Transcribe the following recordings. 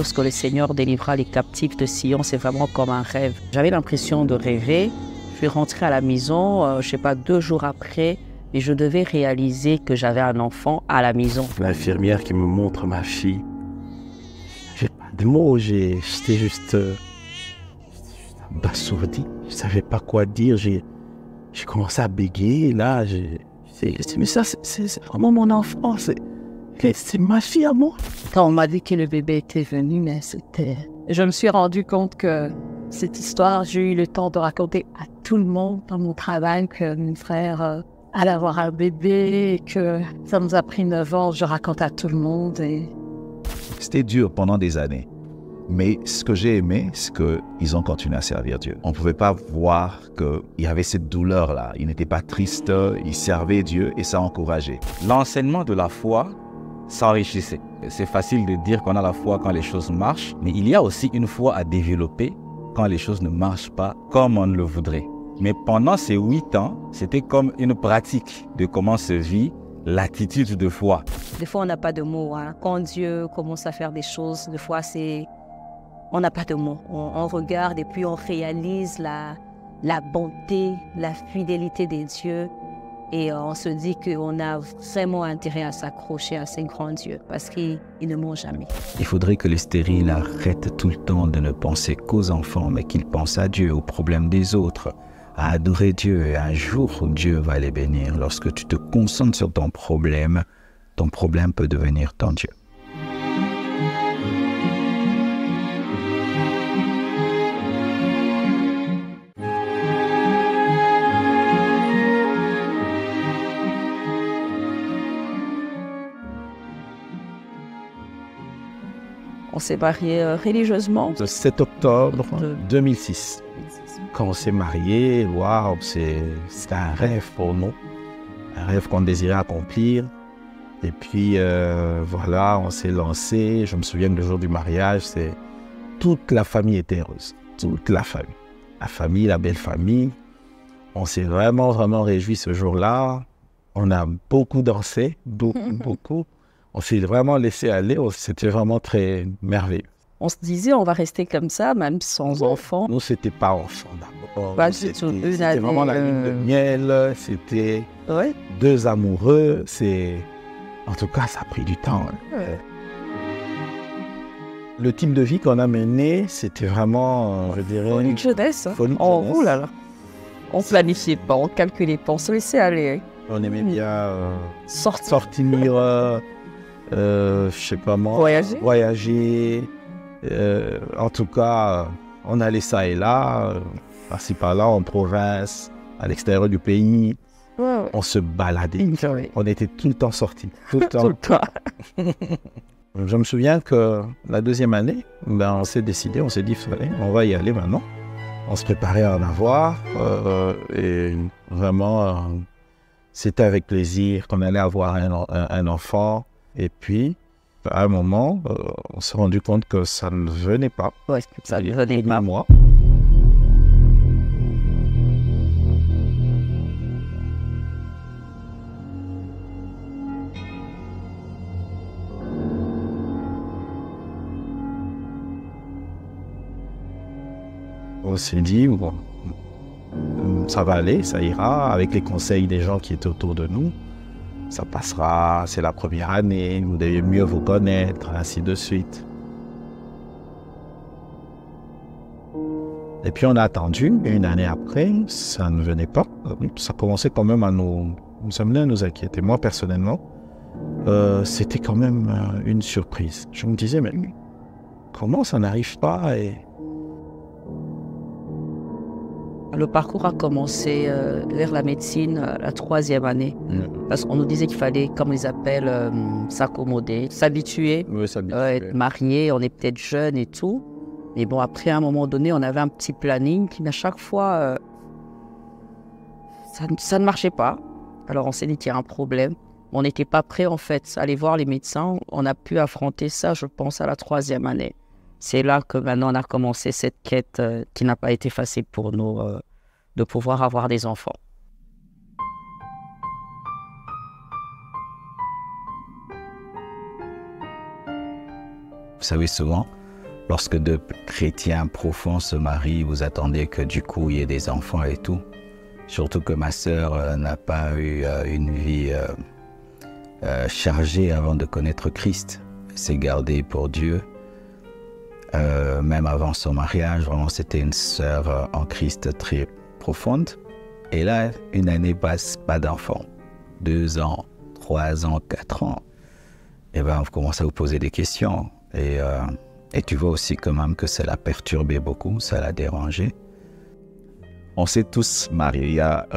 lorsque le Seigneur délivra les captifs de Sion, c'est vraiment comme un rêve. J'avais l'impression de rêver. Je suis rentrée à la maison, je sais pas, 2 jours après, et je devais réaliser que j'avais un enfant à la maison. L'infirmière qui me montre ma fille, j'ai pas de mots, j'étais juste abasourdi. Je savais pas quoi dire, j'ai commencé à bégayer, là, mais ça, c'est vraiment mon enfant, c'est ma fille à moi. Quand on m'a dit que le bébé était venu, mais c'était... Je me suis rendu compte que cette histoire, j'ai eu le temps de raconter à tout le monde dans mon travail que mon frère allait avoir un bébé et que ça nous a pris 9 ans. Je raconte à tout le monde. C'était dur pendant des années. Mais ce que j'ai aimé, c'est qu'ils ont continué à servir Dieu. On ne pouvait pas voir qu'il y avait cette douleur-là. Ils n'étaient pas tristes, ils servaient Dieu et ça encourageait. L'enseignement de la foi s'enrichissait. C'est facile de dire qu'on a la foi quand les choses marchent, mais il y a aussi une foi à développer quand les choses ne marchent pas comme on le voudrait. Mais pendant ces 8 ans, c'était comme une pratique de comment se vit l'attitude de foi. Des fois, on n'a pas de mots. Quand Dieu commence à faire des choses, des fois, on n'a pas de mots. On regarde et puis on réalise la bonté, la fidélité des dieux. Et on se dit qu'on a vraiment intérêt à s'accrocher à ces grands dieux parce qu'ils ne mentent jamais. Il faudrait que les stériles arrêtent tout le temps de ne penser qu'aux enfants, mais qu'ils pensent à Dieu, aux problèmes des autres, à adorer Dieu. Et un jour, Dieu va les bénir. Lorsque tu te concentres sur ton problème peut devenir ton Dieu. On s'est mariés religieusement. Le 7 octobre 2006. Quand on s'est mariés, waouh, c'était un rêve pour nous. Un rêve qu'on désirait accomplir. Et puis voilà, on s'est lancé. Je me souviens que le jour du mariage, toute la famille était heureuse. Toute la famille. La famille, la belle famille. On s'est vraiment, vraiment réjouis ce jour-là. On a beaucoup dansé, beaucoup. On s'est vraiment laissé aller, c'était vraiment très merveilleux. On se disait, on va rester comme ça, même sans enfants. Nous, c'était pas enfant d'abord. C'était vraiment la lune de miel, c'était 2 amoureux. En tout cas, ça a pris du temps. Le type de vie qu'on a mené, c'était vraiment, je dirais... Folie de jeunesse. Oh là là. On ne planifiait pas, on ne calculait pas, on se laissait aller. On aimait bien sortir. Je sais pas moi, voyager. En tout cas, on allait ça et là, par-ci par-là, en province, à l'extérieur du pays. On se baladait. On était tout le temps sortis. Tout le temps. Je me souviens que la 2e année, on s'est décidé, on s'est dit, on va y aller maintenant. On se préparait à en avoir. Et vraiment, c'était avec plaisir qu'on allait avoir un enfant. Et puis, à un moment, on s'est rendu compte que ça ne venait pas. Oui, ça ne venait pas. Moi. On s'est dit, bon, ça va aller, ça ira, avec les conseils des gens qui étaient autour de nous. Ça passera, c'est la première année, vous devez mieux vous connaître, ainsi de suite. Et puis on a attendu, et 1 année après, ça ne venait pas. Ça commençait quand même à nous amener à nous inquiéter. Moi, personnellement, c'était quand même une surprise. Je me disais, mais comment ça n'arrive pas Le parcours a commencé vers la médecine la 3e année. Parce qu'on nous disait qu'il fallait, comme ils appellent, s'accommoder, s'habituer, être marié, on est peut-être jeune et tout. Mais bon, après, à un moment donné, on avait un petit planning qui, à chaque fois, ça ne marchait pas. Alors, on s'est dit qu'il y a un problème. On n'était pas prêt, en fait, à aller voir les médecins. On a pu affronter ça, je pense, à la 3e année. C'est là que maintenant on a commencé cette quête qui n'a pas été facile pour nous de pouvoir avoir des enfants. Vous savez, souvent, lorsque deux chrétiens profonds se marient, vous attendez que du coup il y ait des enfants et tout. Surtout que ma sœur n'a pas eu une vie chargée avant de connaître Christ. Elle s'est gardée pour Dieu. Même avant son mariage, vraiment c'était une sœur en Christ très profonde. Et là, une année passe, pas d'enfant. 2 ans, 3 ans, 4 ans. Et bien, on commence à vous poser des questions. Et tu vois aussi quand même que ça l'a perturbé beaucoup, ça l'a dérangé. On s'est tous mariés. Il y a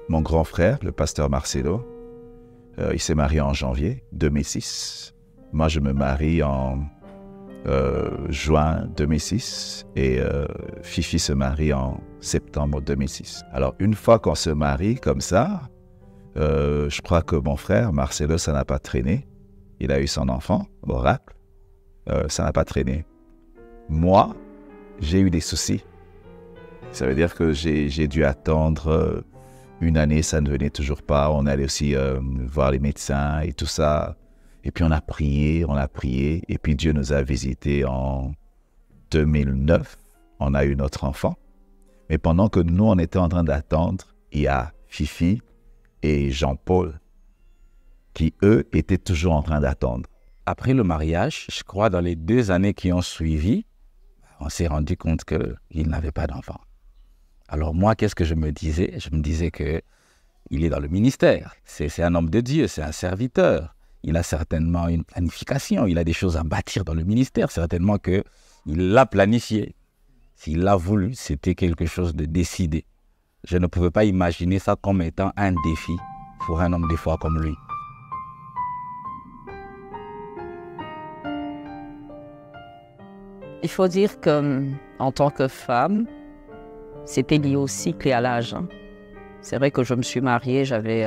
mon grand frère, le pasteur Marcelo. Il s'est marié en janvier 2006. Moi, je me marie en juin 2006 et Fifi se marie en septembre 2006. Alors, une fois qu'on se marie comme ça, je crois que mon frère Marcelo, ça n'a pas traîné. Il a eu son enfant, Oracle. Ça n'a pas traîné. Moi, j'ai eu des soucis. Ça veut dire que j'ai dû attendre une année, ça ne venait toujours pas. On allait aussi voir les médecins et tout ça. Et puis on a prié. Et puis Dieu nous a visités en 2009. On a eu notre enfant. Mais pendant que nous, on était en train d'attendre, il y a Fifi et Jean-Paul qui, eux, étaient toujours en train d'attendre. Après le mariage, je crois dans les 2 années qui ont suivi, on s'est rendu compte qu'il n'avait pas d'enfant. Alors moi, qu'est-ce que je me disais? Je me disais qu'il est dans le ministère. C'est un homme de Dieu, c'est un serviteur. Il a certainement une planification, il a des choses à bâtir dans le ministère. Certainement qu'il l'a planifié. S'il l'a voulu, c'était quelque chose de décidé. Je ne pouvais pas imaginer ça comme étant un défi pour un homme des fois comme lui. Il faut dire qu'en tant que femme, c'était lié au cycle et à l'âge. C'est vrai que je me suis mariée, j'avais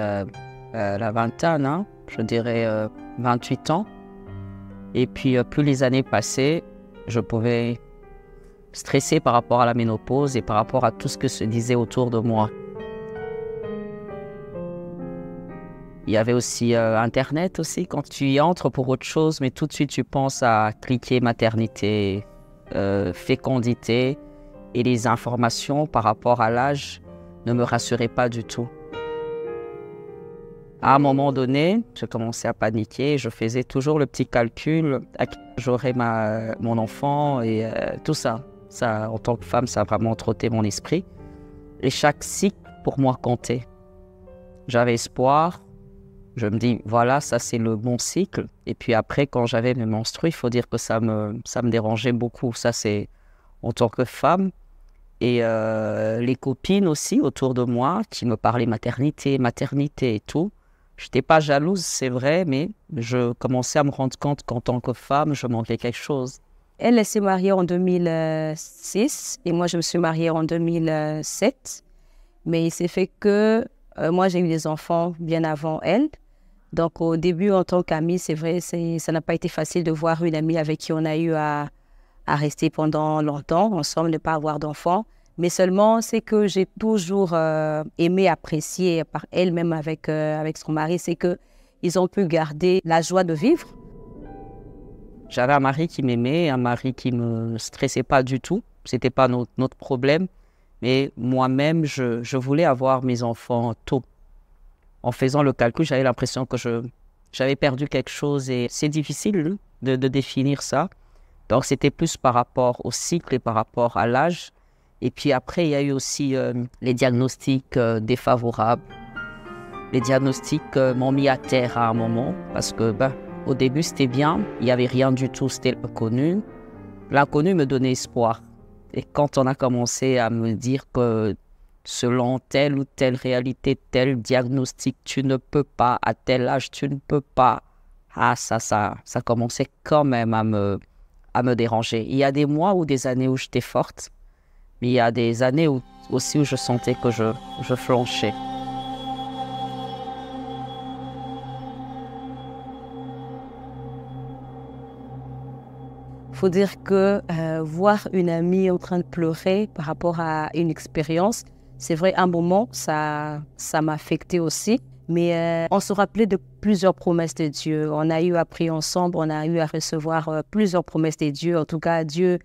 la vingtaine, je dirais 28 ans. Et puis, plus les années passaient, je pouvais stresser par rapport à la ménopause et par rapport à tout ce que se disait autour de moi. Il y avait aussi Internet aussi, quand tu y entres pour autre chose, mais tout de suite tu penses à cliquer maternité, fécondité, et les informations par rapport à l'âge ne me rassuraient pas du tout. À un moment donné, je commençais à paniquer, je faisais toujours le petit calcul à qui j'aurais mon enfant et tout ça. Ça, en tant que femme, ça a vraiment trotté mon esprit. Et chaque cycle, pour moi, comptait. J'avais espoir. Je me dis, voilà, ça c'est le bon cycle. Et puis après, quand j'avais mes menstrues, il faut dire que ça me dérangeait beaucoup. Ça, c'est en tant que femme. Et les copines aussi autour de moi qui me parlaient maternité et tout. Je n'étais pas jalouse, c'est vrai, mais je commençais à me rendre compte qu'en tant que femme, je manquais quelque chose. Elle s'est mariée en 2006 et moi, je me suis mariée en 2007. Mais il s'est fait que moi, j'ai eu des enfants bien avant elle. Donc, au début, en tant qu'amie, c'est vrai, ça n'a pas été facile de voir une amie avec qui on a eu à rester pendant longtemps ensemble, ne pas avoir d'enfants. Mais seulement, c'est que j'ai toujours aimé apprécier par elle-même avec son mari, c'est qu'ils ont pu garder la joie de vivre. J'avais un mari qui m'aimait, un mari qui ne me stressait pas du tout. Ce n'était pas notre problème. Mais moi-même, je voulais avoir mes enfants tôt. En faisant le calcul, j'avais l'impression que j'avais perdu quelque chose et c'est difficile de définir ça. Donc, c'était plus par rapport au cycle et par rapport à l'âge. Et puis après, il y a eu aussi les diagnostics défavorables. Les diagnostics m'ont mis à terre à un moment parce que au début, c'était bien. Il n'y avait rien du tout, c'était l'inconnu. L'inconnu me donnait espoir. Et quand on a commencé à me dire que selon telle ou telle réalité, tel diagnostic, tu ne peux pas, à tel âge, tu ne peux pas. Ça commençait quand même à me déranger. Il y a des mois ou des années où j'étais forte, mais il y a des années aussi où je sentais que je flanchais. Il faut dire que voir une amie en train de pleurer par rapport à une expérience, c'est vrai, un moment, ça m'a affectée aussi. Mais on se rappelait de plusieurs promesses de Dieu. On a eu à prier ensemble, on a eu à recevoir plusieurs promesses de Dieu. En tout cas, Dieu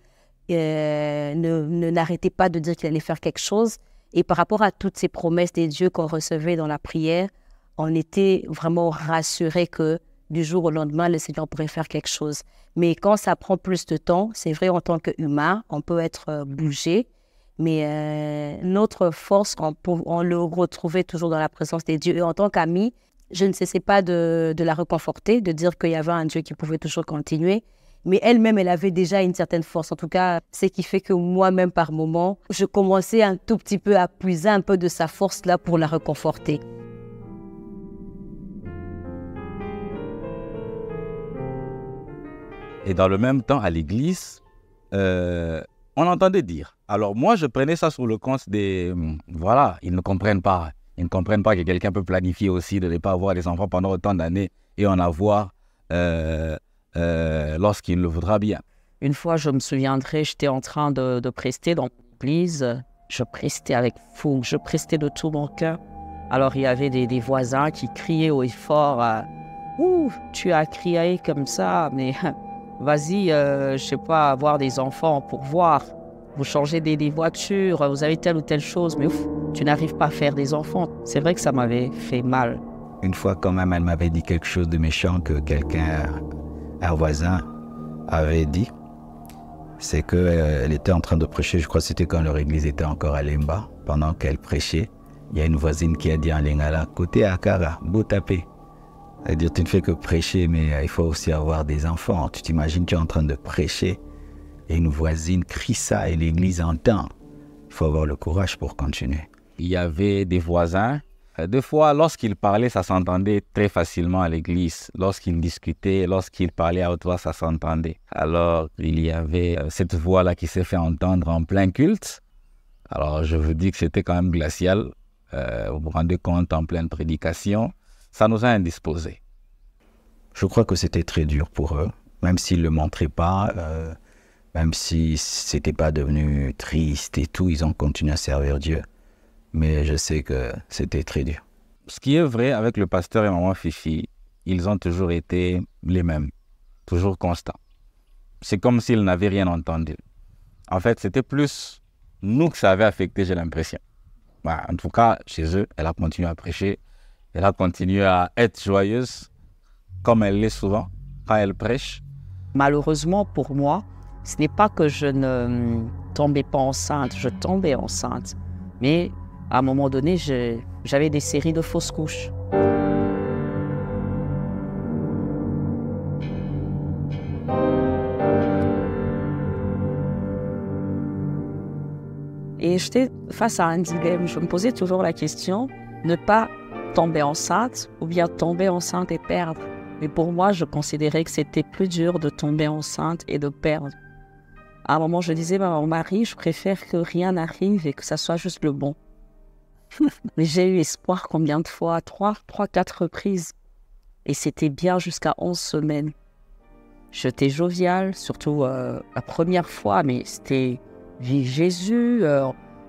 n'arrêtait pas de dire qu'il allait faire quelque chose. Et par rapport à toutes ces promesses de Dieu qu'on recevait dans la prière, on était vraiment rassurés que du jour au lendemain, le Seigneur pourrait faire quelque chose. Mais quand ça prend plus de temps, c'est vrai, en tant qu'humain, on peut être bougé. Mais notre force, on le retrouvait toujours dans la présence des dieux. Et en tant qu'ami, je ne cessais pas de la réconforter, de dire qu'il y avait un Dieu qui pouvait toujours continuer. Mais elle-même, elle avait déjà une certaine force. En tout cas, ce qui fait que moi-même, par moments, je commençais un tout petit peu à puiser un peu de sa force là pour la réconforter. Et dans le même temps, à l'église, on entendait dire. Alors moi, je prenais ça sur le compte des... Voilà, ils ne comprennent pas. Ils ne comprennent pas que quelqu'un peut planifier aussi de ne pas avoir des enfants pendant autant d'années et en avoir lorsqu'il le voudra bien. Une fois, je me souviendrai, j'étais en train de prester dans l'église. Je prestais avec fougue, je prestais de tout mon cœur. Alors il y avait des voisins qui criaient haut et fort « Ouh, tu as crié comme ça, mais... » Vas-y, je sais pas, avoir des enfants pour voir. Vous changez des voitures, vous avez telle ou telle chose, mais ouf, tu n'arrives pas à faire des enfants. C'est vrai que ça m'avait fait mal. Une fois, quand même, elle m'avait dit quelque chose de méchant que quelqu'un, un voisin, avait dit. C'est qu'elle était en train de prêcher, je crois que c'était quand leur église était encore à Lemba. Pendant qu'elle prêchait, il y a une voisine qui a dit en lingala, « Côté Akara, beau tapé ». C'est-à-dire, tu ne fais que prêcher, mais il faut aussi avoir des enfants. Tu t'imagines, tu es en train de prêcher et une voisine crie ça et l'église entend. Il faut avoir le courage pour continuer. Il y avait des voisins. Des fois, lorsqu'ils parlaient, ça s'entendait très facilement à l'église. Lorsqu'ils discutaient, lorsqu'ils parlaient à haute voix, ça s'entendait. Alors, il y avait cette voix-là qui s'est fait entendre en plein culte. Alors, je vous dis que c'était quand même glacial. Vous vous rendez compte, en pleine prédication. Ça nous a indisposés. Je crois que c'était très dur pour eux, même s'ils ne le montraient pas, même si c'était pas devenu triste et tout, ils ont continué à servir Dieu. Mais je sais que c'était très dur. Ce qui est vrai avec le pasteur et maman Fifi, ils ont toujours été les mêmes, toujours constants. C'est comme s'ils n'avaient rien entendu. En fait, c'était plus nous que ça avait affecté, j'ai l'impression. Bah, en tout cas, chez eux, elle a continué à prêcher. Elle a continué à être joyeuse, comme elle l'est souvent, quand elle prêche. Malheureusement pour moi, ce n'est pas que je ne tombais pas enceinte, je tombais enceinte. Mais à un moment donné, j'avais des séries de fausses couches. Et j'étais face à un dilemme. Je me posais toujours la question, ne pas tomber enceinte ou bien tomber enceinte et perdre. Mais pour moi, je considérais que c'était plus dur de tomber enceinte et de perdre. À un moment, je disais, mon mari, je préfère que rien n'arrive et que ça soit juste le bon. Mais j'ai eu espoir combien de fois? 4 reprises. Et c'était bien jusqu'à 11 semaines. J'étais joviale, surtout la première fois, mais c'était vive Jésus.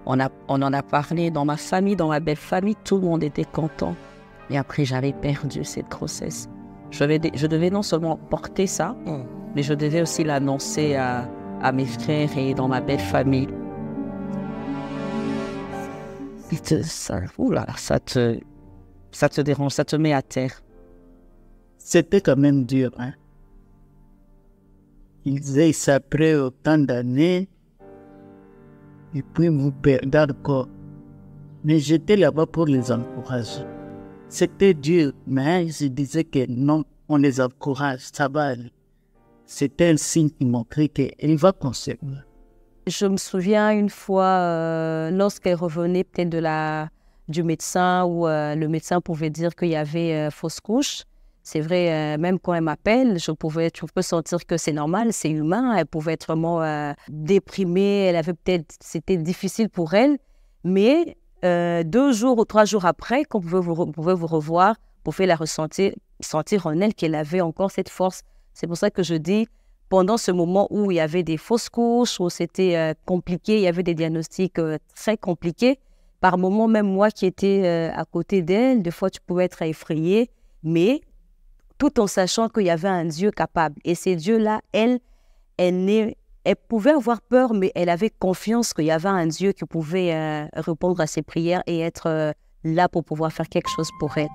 On en a parlé dans ma famille, dans ma belle famille, tout le monde était content. Et après, j'avais perdu cette grossesse. Je devais non seulement porter ça, mais je devais aussi l'annoncer à mes frères et dans ma belle famille. Ça te dérange, ça te met à terre. C'était quand même dur, hein. Ils disaient ça après autant d'années. Et puis vous perdez encore. Mais j'étais là-bas pour les encourager. C'était dur, mais je disais que non, on les encourage, ça va aller. C'était un signe qui montrait qu'il va conserver. Je me souviens une fois, lorsqu'elle revenait peut-être du médecin, où le médecin pouvait dire qu'il y avait fausse couche. C'est vrai, même quand elle m'appelle, je peux sentir que c'est normal, c'est humain. Elle pouvait être vraiment déprimée, c'était difficile pour elle. Mais 2 jours ou 3 jours après, quand vous pouvez vous revoir, vous pouvez la sentir en elle qu'elle avait encore cette force. C'est pour ça que je dis, pendant ce moment où il y avait des fausses couches, où c'était compliqué, il y avait des diagnostics très compliqués, par moments, même moi qui étais à côté d'elle, des fois tu pouvais être effrayée, mais tout en sachant qu'il y avait un Dieu capable. Et ces dieux-là, elle pouvait avoir peur, mais elle avait confiance qu'il y avait un Dieu qui pouvait répondre à ses prières et être là pour pouvoir faire quelque chose pour elle.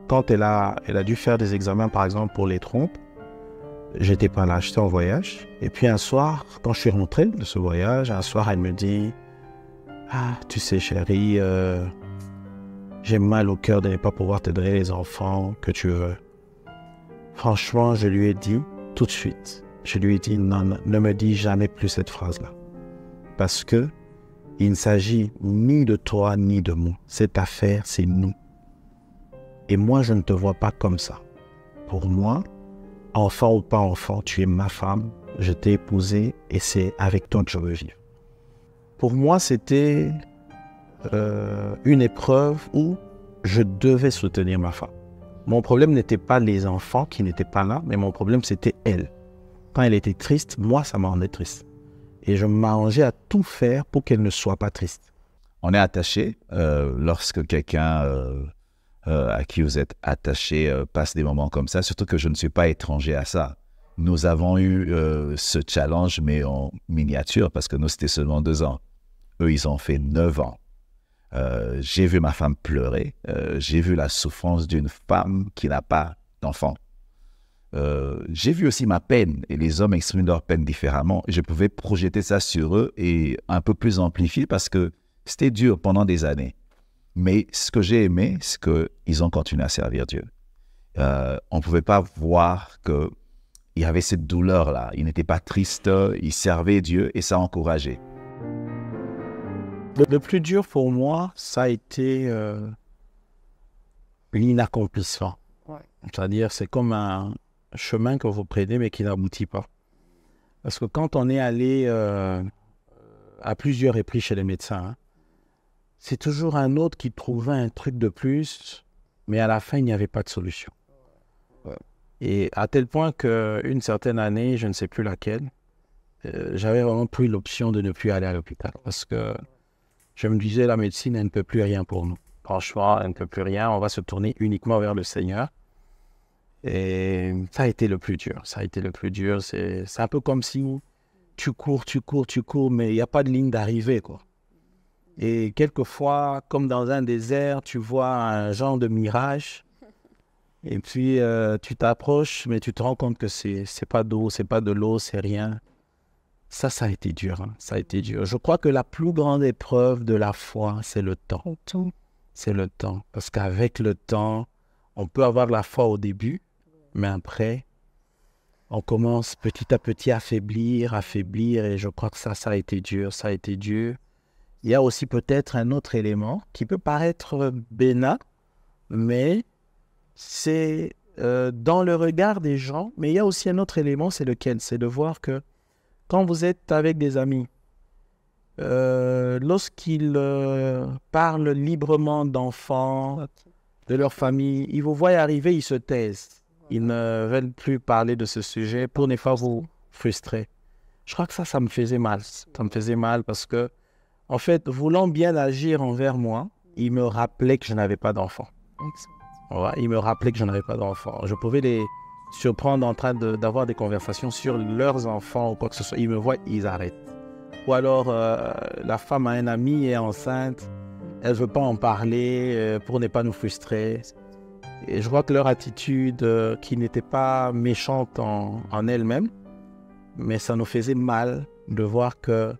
Quand elle a dû faire des examens, par exemple, pour les trompes, j'étais pas là, j'étais en voyage. Et puis un soir, quand je suis rentré de ce voyage, un soir, elle me dit « Ah, tu sais, chérie, j'ai mal au cœur de ne pas pouvoir te donner les enfants que tu veux. » Franchement, je lui ai dit tout de suite, je lui ai dit « Non, ne me dis jamais plus cette phrase-là. Parce que il ne s'agit ni de toi, ni de moi. Cette affaire, c'est nous. Et moi, je ne te vois pas comme ça. Pour moi, enfant ou pas enfant, tu es ma femme, je t'ai épousée et c'est avec toi que je veux vivre. » Pour moi, c'était une épreuve où je devais soutenir ma femme. Mon problème n'était pas les enfants qui n'étaient pas là, mais mon problème, c'était elle. Quand elle était triste, moi, ça me rendait triste. Et je m'arrangeais à tout faire pour qu'elle ne soit pas triste. On est attaché lorsque quelqu'un à qui vous êtes attaché passe des moments comme ça, surtout que je ne suis pas étranger à ça. Nous avons eu ce challenge, mais en miniature, parce que nous, c'était seulement 2 ans. Eux, ils ont fait 9 ans. J'ai vu ma femme pleurer. J'ai vu la souffrance d'une femme qui n'a pas d'enfant. J'ai vu aussi ma peine, et les hommes expriment leur peine différemment. Je pouvais projeter ça sur eux et un peu plus amplifier parce que c'était dur pendant des années. Mais ce que j'ai aimé, c'est qu'ils ont continué à servir Dieu. On ne pouvait pas voir qu'il y avait cette douleur-là. Ils n'étaient pas tristes, ils servaient Dieu et ça encourageait. Le plus dur pour moi, ça a été l'inaccomplissement. Ouais. C'est-à-dire, c'est comme un chemin que vous prenez mais qui n'aboutit pas. Parce que quand on est allé à plusieurs reprises chez les médecins, c'est toujours un autre qui trouvait un truc de plus, mais à la fin, il n'y avait pas de solution. Ouais. Et à tel point qu'une certaine année, je ne sais plus laquelle, j'avais vraiment pris l'option de ne plus aller à l'hôpital. Parce que je me disais, la médecine, elle ne peut plus rien pour nous. Franchement, elle ne peut plus rien. On va se tourner uniquement vers le Seigneur. Et ça a été le plus dur. Ça a été le plus dur. C'est un peu comme si tu cours, mais il n'y a pas de ligne d'arrivée, quoi. Et quelquefois, comme dans un désert, tu vois un genre de mirage. Et puis, tu t'approches, mais tu te rends compte que c'est pas d'eau, c'est pas de l'eau, c'est rien. Ça a été dur. Hein. Ça a été dur. Je crois que la plus grande épreuve de la foi, c'est le temps. C'est le temps. Parce qu'avec le temps, on peut avoir la foi au début, mais après, on commence petit à petit à affaiblir. Et je crois que ça a été dur. Ça a été dur. Il y a aussi peut-être un autre élément qui peut paraître bénin, mais c'est dans le regard des gens. Mais il y a aussi un autre élément, c'est lequel? C'est de voir que quand vous êtes avec des amis, lorsqu'ils parlent librement d'enfants, de leur famille, ils vous voient arriver, ils se taisent. Ils ne veulent plus parler de ce sujet pour ne pas vous frustrer. Je crois que ça me faisait mal. Ça me faisait mal parce que, en fait, voulant bien agir envers moi, ils me rappelaient que je n'avais pas d'enfant. Ouais, ils me rappelaient que je n'avais pas d'enfant. Je pouvais les surprendre en train d'avoir des conversations sur leurs enfants ou quoi que ce soit. Ils me voient, ils arrêtent. Ou alors, la femme a un ami et est enceinte, elle ne veut pas en parler pour ne pas nous frustrer. Et je vois que leur attitude, qui n'était pas méchante en elle-même, mais ça nous faisait mal de voir que,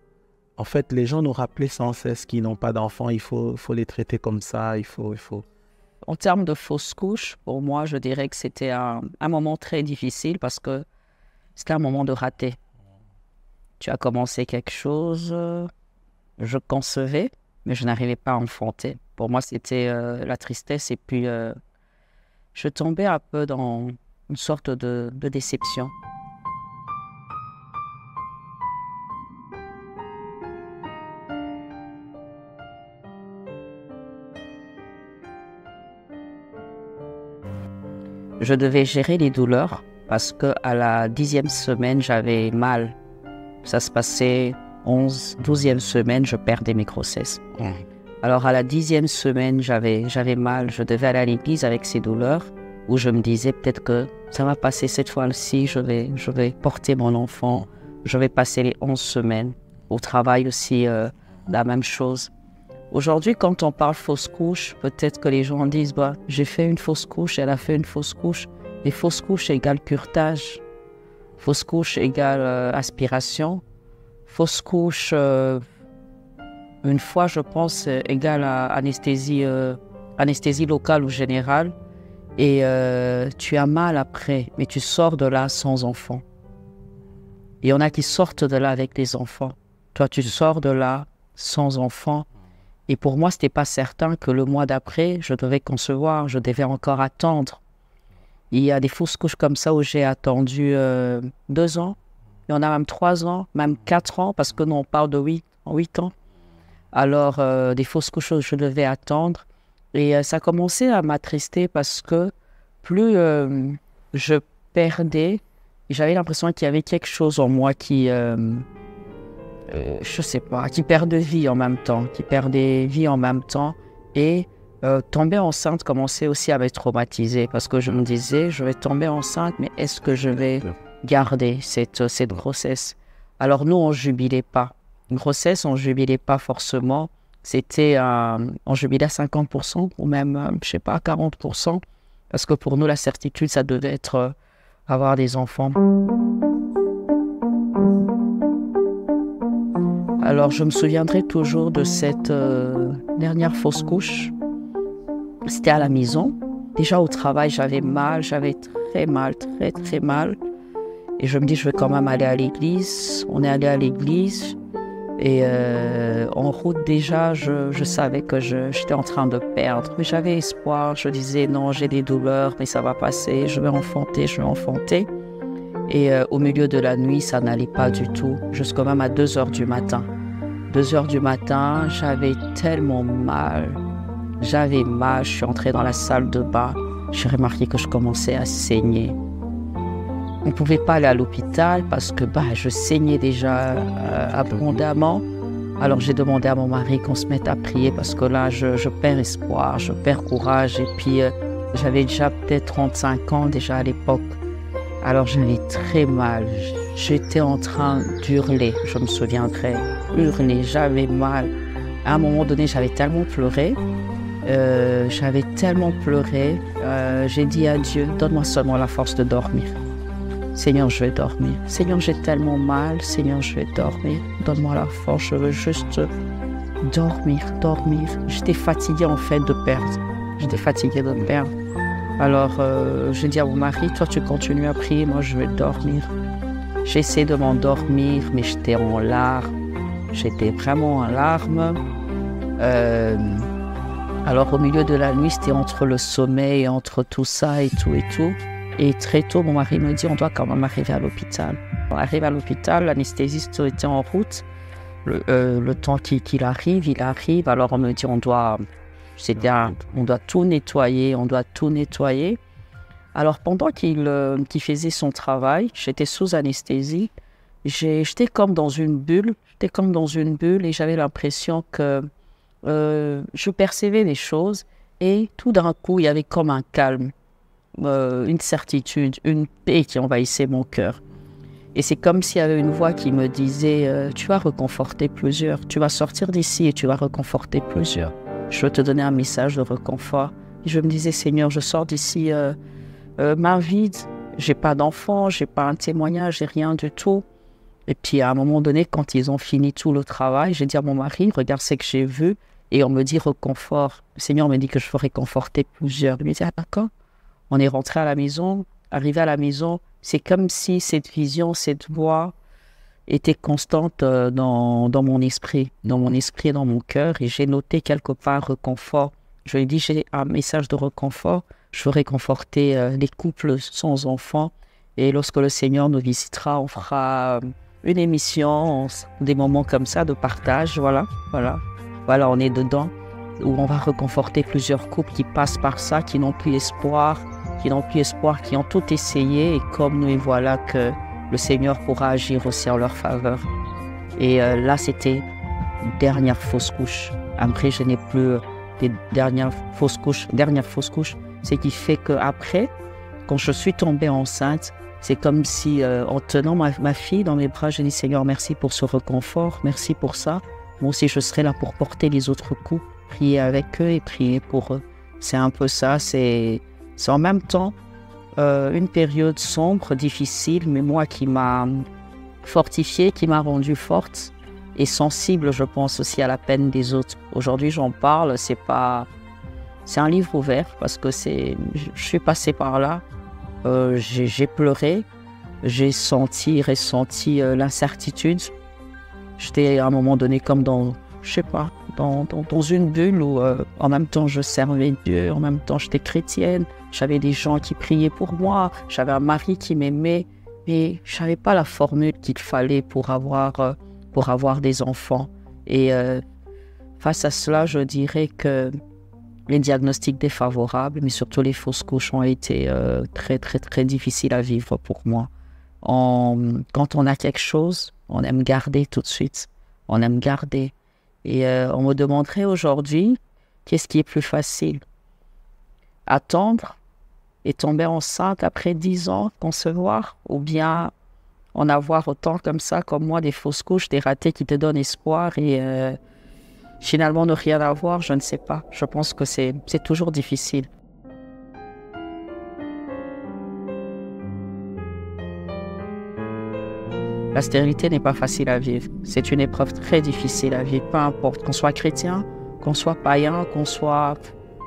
en fait, les gens nous rappelaient sans cesse qu'ils n'ont pas d'enfants, il faut les traiter comme ça, il faut. En termes de fausse couche, pour moi, je dirais que c'était un moment très difficile parce que c'était un moment de raté. Tu as commencé quelque chose, je concevais, mais je n'arrivais pas à enfanter. Pour moi, c'était la tristesse et puis je tombais un peu dans une sorte de déception. Je devais gérer les douleurs parce qu'à la 10e semaine, j'avais mal. Ça se passait 12e semaine, je perdais mes grossesses. Alors à la 10e semaine, j'avais mal. Je devais aller à l'église avec ces douleurs où je me disais peut-être que ça va passer cette fois-ci, je vais porter mon enfant. Je vais passer les 11 semaines. Au travail aussi, la même chose. Aujourd'hui, quand on parle fausse couche, peut-être que les gens disent bah, « j'ai fait une fausse couche, elle a fait une fausse couche ». Les fausses couches égale curetage. Fausse couche égale aspiration. Fausse couche, une fois, je pense, égale à anesthésie locale ou générale. Et tu as mal après, mais tu sors de là sans enfant. Il y en a qui sortent de là avec des enfants. Toi, tu sors de là sans enfant. Et pour moi, ce n'était pas certain que le mois d'après, je devais concevoir, je devais encore attendre. Il y a des fausses couches comme ça où j'ai attendu 2 ans. Il y en a même 3 ans, même 4 ans, parce que nous, on parle de 8 ans. Alors, des fausses couches où je devais attendre. Et ça commençait à m'attrister parce que plus je perdais, j'avais l'impression qu'il y avait quelque chose en moi qui, je sais pas, qui perdait vie en même temps, Et tomber enceinte commençait aussi à me traumatiser parce que je me disais, je vais tomber enceinte, mais est-ce que je vais garder cette grossesse? Alors nous, on jubilait pas. Une grossesse, on jubilait pas forcément. C'était, on jubilait à 50% ou même, je sais pas, 40%. Parce que pour nous, la certitude, ça devait être avoir des enfants. Alors, je me souviendrai toujours de cette dernière fausse couche. C'était à la maison. Déjà au travail, j'avais mal, j'avais très mal. Et je me dis, je vais quand même aller à l'église. On est allé à l'église. Et en route, déjà, je savais que j'étais en train de perdre. Mais j'avais espoir. Je disais, non, j'ai des douleurs, mais ça va passer. Je vais enfanter. Et au milieu de la nuit, ça n'allait pas du tout. Jusqu'à même à 2 heures du matin. 2 heures du matin, j'avais tellement mal. Je suis entrée dans la salle de bain. J'ai remarqué que je commençais à saigner. On ne pouvait pas aller à l'hôpital parce que je saignais déjà abondamment. Alors j'ai demandé à mon mari qu'on se mette à prier parce que là, je perds espoir, je perds courage. Et puis, j'avais déjà peut-être 35 ans déjà à l'époque. Alors j'avais très mal. J'étais en train d'hurler, je me souviendrai. Hurler, j'avais mal. À un moment donné, j'avais tellement pleuré. J'ai dit à Dieu, donne-moi seulement la force de dormir. Seigneur, je vais dormir. Seigneur, j'ai tellement mal. Seigneur, je vais dormir. Donne-moi la force, je veux juste dormir. J'étais fatiguée en fait de perdre. Alors, j'ai dit à mon mari, toi tu continues à prier, moi je vais dormir. J'ai essayé de m'endormir, mais j'étais en larmes. J'étais vraiment en larmes. Alors au milieu de la nuit, c'était entre le sommeil, entre tout ça et tout. Et très tôt, mon mari me dit, on doit quand même arriver à l'hôpital. On arrive à l'hôpital, l'anesthésiste était en route. Le temps qu'il arrive, il arrive. Alors on me dit, on doit tout nettoyer, Alors pendant qu'il faisait son travail, j'étais sous anesthésie. J'étais comme dans une bulle. Et j'avais l'impression que je percevais des choses. Et tout d'un coup, il y avait comme un calme. Une certitude, une paix qui envahissait mon cœur. Et c'est comme s'il y avait une voix qui me disait tu vas réconforter plusieurs, tu vas sortir d'ici et tu vas réconforter plusieurs. Je veux te donner un message de réconfort. Et je me disais, Seigneur, je sors d'ici main vide, j'ai pas d'enfant, j'ai pas un témoignage, j'ai rien du tout. Et puis à un moment donné, quand ils ont fini tout le travail, j'ai dit à mon mari, regarde ce que j'ai vu, et on me dit réconfort. Le Seigneur me dit que je veux réconforter plusieurs. Il me dit, ah d'accord. On est rentré à la maison, arrivé à la maison, c'est comme si cette vision, cette voix était constante dans mon esprit et dans mon cœur. Et j'ai noté quelque part réconfort. Je lui ai dit, j'ai un message de réconfort. Je veux réconforter les couples sans enfants. Et lorsque le Seigneur nous visitera, on fera une émission, des moments comme ça de partage. Voilà, on est dedans, où on va réconforter plusieurs couples qui passent par ça, qui n'ont plus espoir, qui n'ont plus espoir, qui ont tout essayé, et comme nous, et voilà que le Seigneur pourra agir aussi en leur faveur. Et là, c'était une dernière fausse couche. Après, je n'ai plus des dernières fausses couches. Ce qui fait qu'après, quand je suis tombée enceinte, c'est comme si, en tenant ma fille dans mes bras, je dis « Seigneur, merci pour ce réconfort, merci pour ça. Moi aussi, je serai là pour porter les autres coups, prier avec eux et prier pour eux. » C'est un peu ça, c'est en même temps une période sombre, difficile, mais moi qui m'a fortifiée, qui m'a rendue forte et sensible, je pense, aussi à la peine des autres. Aujourd'hui, j'en parle, c'est un livre ouvert parce que je suis passée par là, j'ai pleuré, j'ai ressenti l'incertitude. J'étais à un moment donné comme dans une bulle où en même temps je servais Dieu, en même temps j'étais chrétienne, j'avais des gens qui priaient pour moi, j'avais un mari qui m'aimait, mais je n'avais pas la formule qu'il fallait pour avoir des enfants. Et face à cela, je dirais que les diagnostics défavorables, mais surtout les fausses couches ont été très, très, très difficiles à vivre pour moi. Quand on a quelque chose, on aime garder tout de suite. On aime garder. Et on me demanderait aujourd'hui, qu'est-ce qui est plus facile? Attendre et tomber enceinte après 10 ans, concevoir, ou bien en avoir autant comme ça, comme moi, des fausses couches, des ratés qui te donnent espoir et finalement ne rien avoir, je ne sais pas. Je pense que c'est toujours difficile. La stérilité n'est pas facile à vivre. C'est une épreuve très difficile à vivre, peu importe, qu'on soit chrétien, qu'on soit païen, qu'on soit...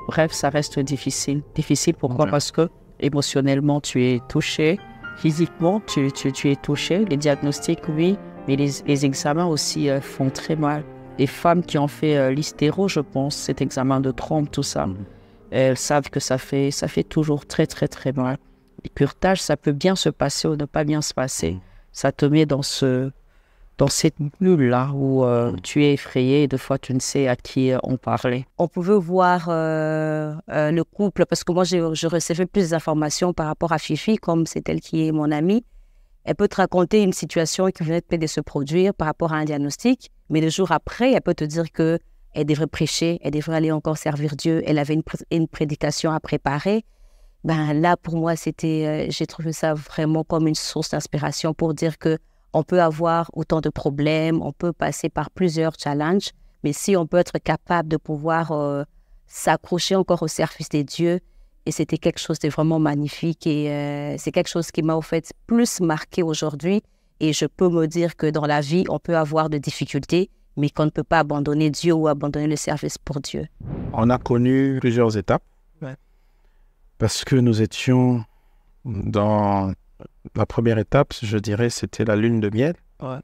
Bref, ça reste difficile. Difficile pourquoi? Parce que émotionnellement, tu es touché. Physiquement, tu es touché. Les diagnostics, oui, mais les examens aussi font très mal. Les femmes qui ont fait l'hystéro, je pense, cet examen de trompe, tout ça, elles savent que ça fait toujours très, très, très mal. Le curetage, ça peut bien se passer ou ne pas bien se passer. Ça te met dans cette bulle-là où tu es effrayé et des fois tu ne sais à qui on parlait. On pouvait voir le couple, parce que moi je recevais plus d'informations par rapport à Fifi, comme c'est elle qui est mon amie. Elle peut te raconter une situation qui venait de se produire par rapport à un diagnostic, mais le jour après, elle peut te dire qu'elle devrait prêcher, elle devrait aller encore servir Dieu, elle avait une prédication à préparer. Ben là, pour moi, j'ai trouvé ça vraiment comme une source d'inspiration pour dire que on peut avoir autant de problèmes, on peut passer par plusieurs challenges, mais si on peut être capable de pouvoir s'accrocher encore au service des dieux, et c'était quelque chose de vraiment magnifique, et c'est quelque chose qui m'a au fait plus marqué aujourd'hui, et je peux me dire que dans la vie, on peut avoir des difficultés, mais qu'on ne peut pas abandonner Dieu ou abandonner le service pour Dieu. On a connu plusieurs étapes, parce que nous étions dans la première étape, je dirais, c'était la lune de miel. Ouais.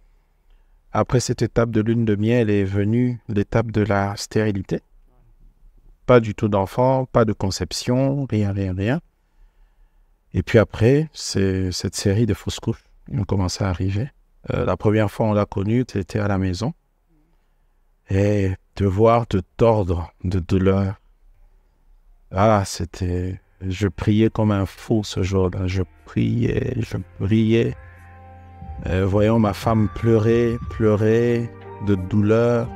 Après cette étape de lune de miel est venue l'étape de la stérilité. Pas du tout d'enfant, pas de conception, rien. Et puis après, c'est cette série de fausses couches qui ont commencé à arriver. La première fois on l'a connue, tu étais à la maison. Et te voir te tordre de douleur. Ah, c'était... Je priais comme un fou ce jour-là. Je priais. Voyant ma femme pleurer de douleur.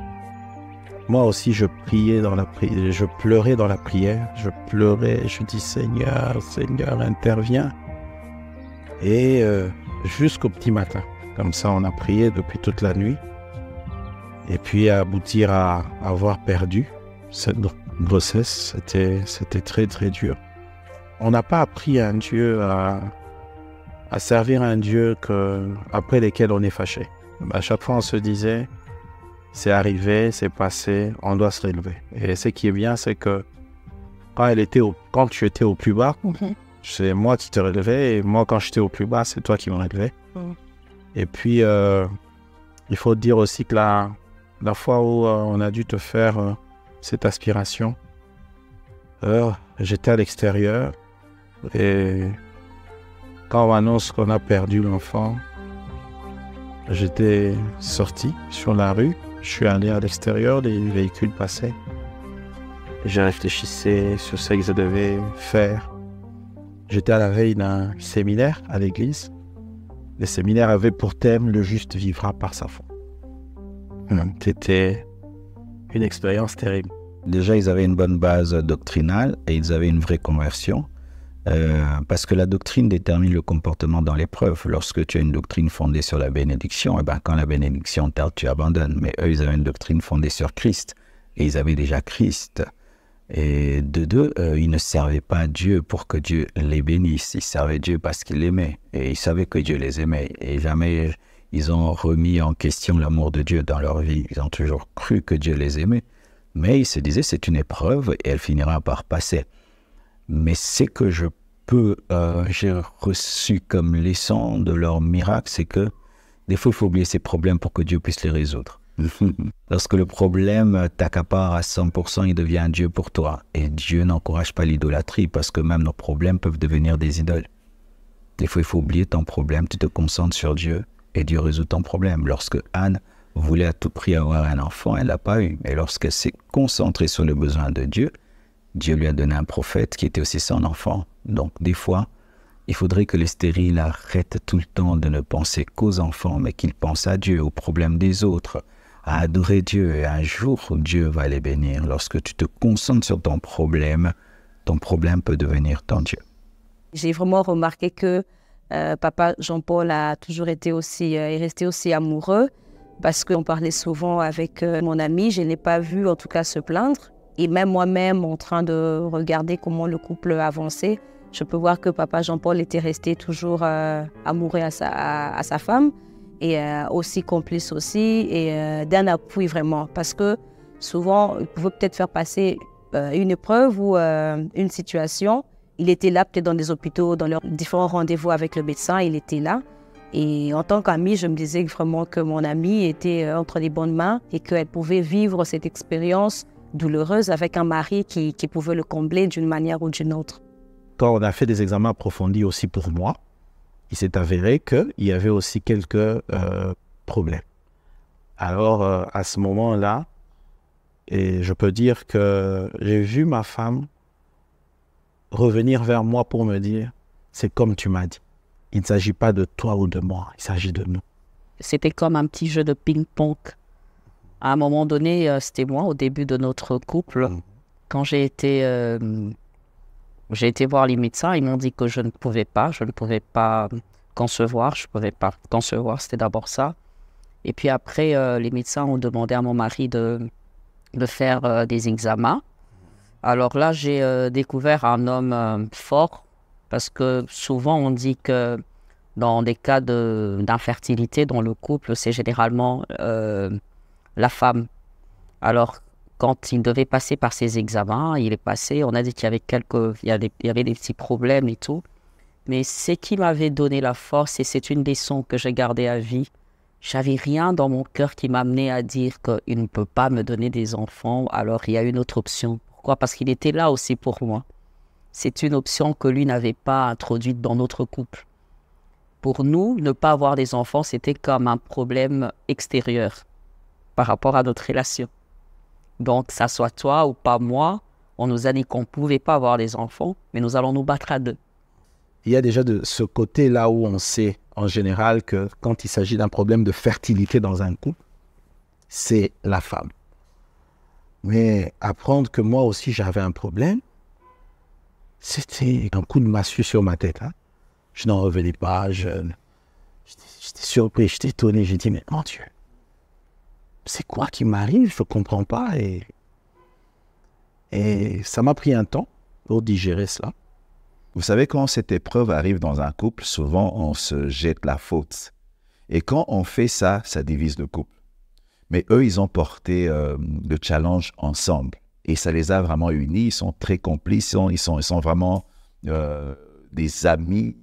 Moi aussi, je priais dans la prière. Je pleurais dans la prière. Je dis Seigneur, interviens. Et jusqu'au petit matin. Comme ça, on a prié depuis toute la nuit. Et puis, aboutir à avoir perdu cette grossesse, c'était très, très dur. On n'a pas appris à un Dieu à servir un Dieu après lesquels on est fâché. À chaque fois, on se disait, c'est arrivé, c'est passé, on doit se relever. Et ce qui est bien, c'est que quand tu étais au plus bas, c'est moi qui te relevais, et moi, quand j'étais au plus bas, c'est toi qui me relevais. Et puis, il faut dire aussi que la fois où on a dû te faire cette aspiration, j'étais à l'extérieur. Et quand on m'annonce qu'on a perdu l'enfant, j'étais sorti sur la rue, je suis allé à l'extérieur, les véhicules passaient. Je réfléchissais sur ce que je devais faire. J'étais à la veille d'un séminaire à l'église. Le séminaire avait pour thème « Le juste vivra par sa foi ». C'était une expérience terrible. Déjà, ils avaient une bonne base doctrinale et ils avaient une vraie conversion. Parce que la doctrine détermine le comportement dans l'épreuve. Lorsque tu as une doctrine fondée sur la bénédiction, quand la bénédiction tarde, tu abandonnes. Mais eux, ils avaient une doctrine fondée sur Christ. Et ils avaient déjà Christ. Et de deux, ils ne servaient pas Dieu pour que Dieu les bénisse. Ils servaient Dieu parce qu'ils l'aimaient. Et ils savaient que Dieu les aimait. Et jamais ils ont remis en question l'amour de Dieu dans leur vie. Ils ont toujours cru que Dieu les aimait. Mais ils se disaient, c'est une épreuve et elle finira par passer. Mais c'est que j'ai reçu comme leçon de leur miracle, c'est que des fois, il faut oublier ces problèmes pour que Dieu puisse les résoudre. Lorsque le problème t'accapare à 100%, il devient un Dieu pour toi. Et Dieu n'encourage pas l'idolâtrie parce que même nos problèmes peuvent devenir des idoles. Des fois, il faut oublier ton problème, tu te concentres sur Dieu et Dieu résout ton problème. Lorsque Anne voulait à tout prix avoir un enfant, elle ne l'a pas eu. Mais lorsqu'elle s'est concentrée sur le besoin de Dieu, Dieu lui a donné un prophète qui était aussi son enfant. Donc, des fois, il faudrait que les stériles arrêtent tout le temps de ne penser qu'aux enfants, mais qu'ils pensent à Dieu, aux problèmes des autres, à adorer Dieu. Et un jour, Dieu va les bénir. Lorsque tu te concentres sur ton problème peut devenir ton Dieu. J'ai vraiment remarqué que papa Jean-Paul a toujours été aussi, est resté aussi amoureux, parce qu'on parlait souvent avec mon ami. Je ne l'ai pas vu en tout cas se plaindre. Et même moi-même, en train de regarder comment le couple avançait, je peux voir que papa Jean-Paul était resté toujours amoureux à sa femme et aussi complice aussi et d'un appui vraiment. Parce que souvent, il pouvait peut-être faire passer une épreuve ou une situation. Il était là peut-être dans des hôpitaux, dans leurs différents rendez-vous avec le médecin, il était là. Et en tant qu'ami, je me disais vraiment que mon amie était entre les bonnes mains et qu'elle pouvait vivre cette expérience douloureuse avec un mari qui pouvait le combler d'une manière ou d'une autre. Quand on a fait des examens approfondis aussi pour moi, il s'est avéré qu'il y avait aussi quelques problèmes. Alors, à ce moment-là, et je peux dire que j'ai vu ma femme revenir vers moi pour me dire « c'est comme tu m'as dit, il ne s'agit pas de toi ou de moi, il s'agit de nous ». C'était comme un petit jeu de ping-pong. À un moment donné, c'était moi, au début de notre couple, quand j'ai été voir les médecins, ils m'ont dit que je ne pouvais pas concevoir, c'était d'abord ça. Et puis après, les médecins ont demandé à mon mari de faire des examens. Alors là, j'ai découvert un homme fort, parce que souvent on dit que dans des cas d'infertilité dans le couple, c'est généralement la femme. Alors, quand il devait passer par ces examens, il est passé, on a dit qu'il y avait des petits problèmes et tout. Mais ce qui m'avait donné la force, et c'est une leçon que j'ai gardée à vie, j'avais rien dans mon cœur qui m'amenait à dire qu'il ne peut pas me donner des enfants, alors il y a une autre option. Pourquoi? Parce qu'il était là aussi pour moi. C'est une option que lui n'avait pas introduite dans notre couple. Pour nous, ne pas avoir des enfants, c'était comme un problème extérieur par rapport à notre relation. Donc, ça soit toi ou pas moi, on nous a dit qu'on ne pouvait pas avoir des enfants, mais nous allons nous battre à deux. Il y a déjà de ce côté-là où on sait en général que quand il s'agit d'un problème de fertilité dans un couple, c'est la femme. Mais apprendre que moi aussi j'avais un problème, c'était un coup de massue sur ma tête. Je n'en revenais pas, j'étais surpris, j'étais étonné, j'ai dit mais mon Dieu, c'est quoi qui m'arrive? Je ne comprends pas. Et ça m'a pris un temps pour digérer cela. Vous savez, quand cette épreuve arrive dans un couple, souvent on se jette la faute. Et quand on fait ça, ça divise le couple. Mais eux, ils ont porté le challenge ensemble. Et ça les a vraiment unis, ils sont très complices, ils sont vraiment des amis.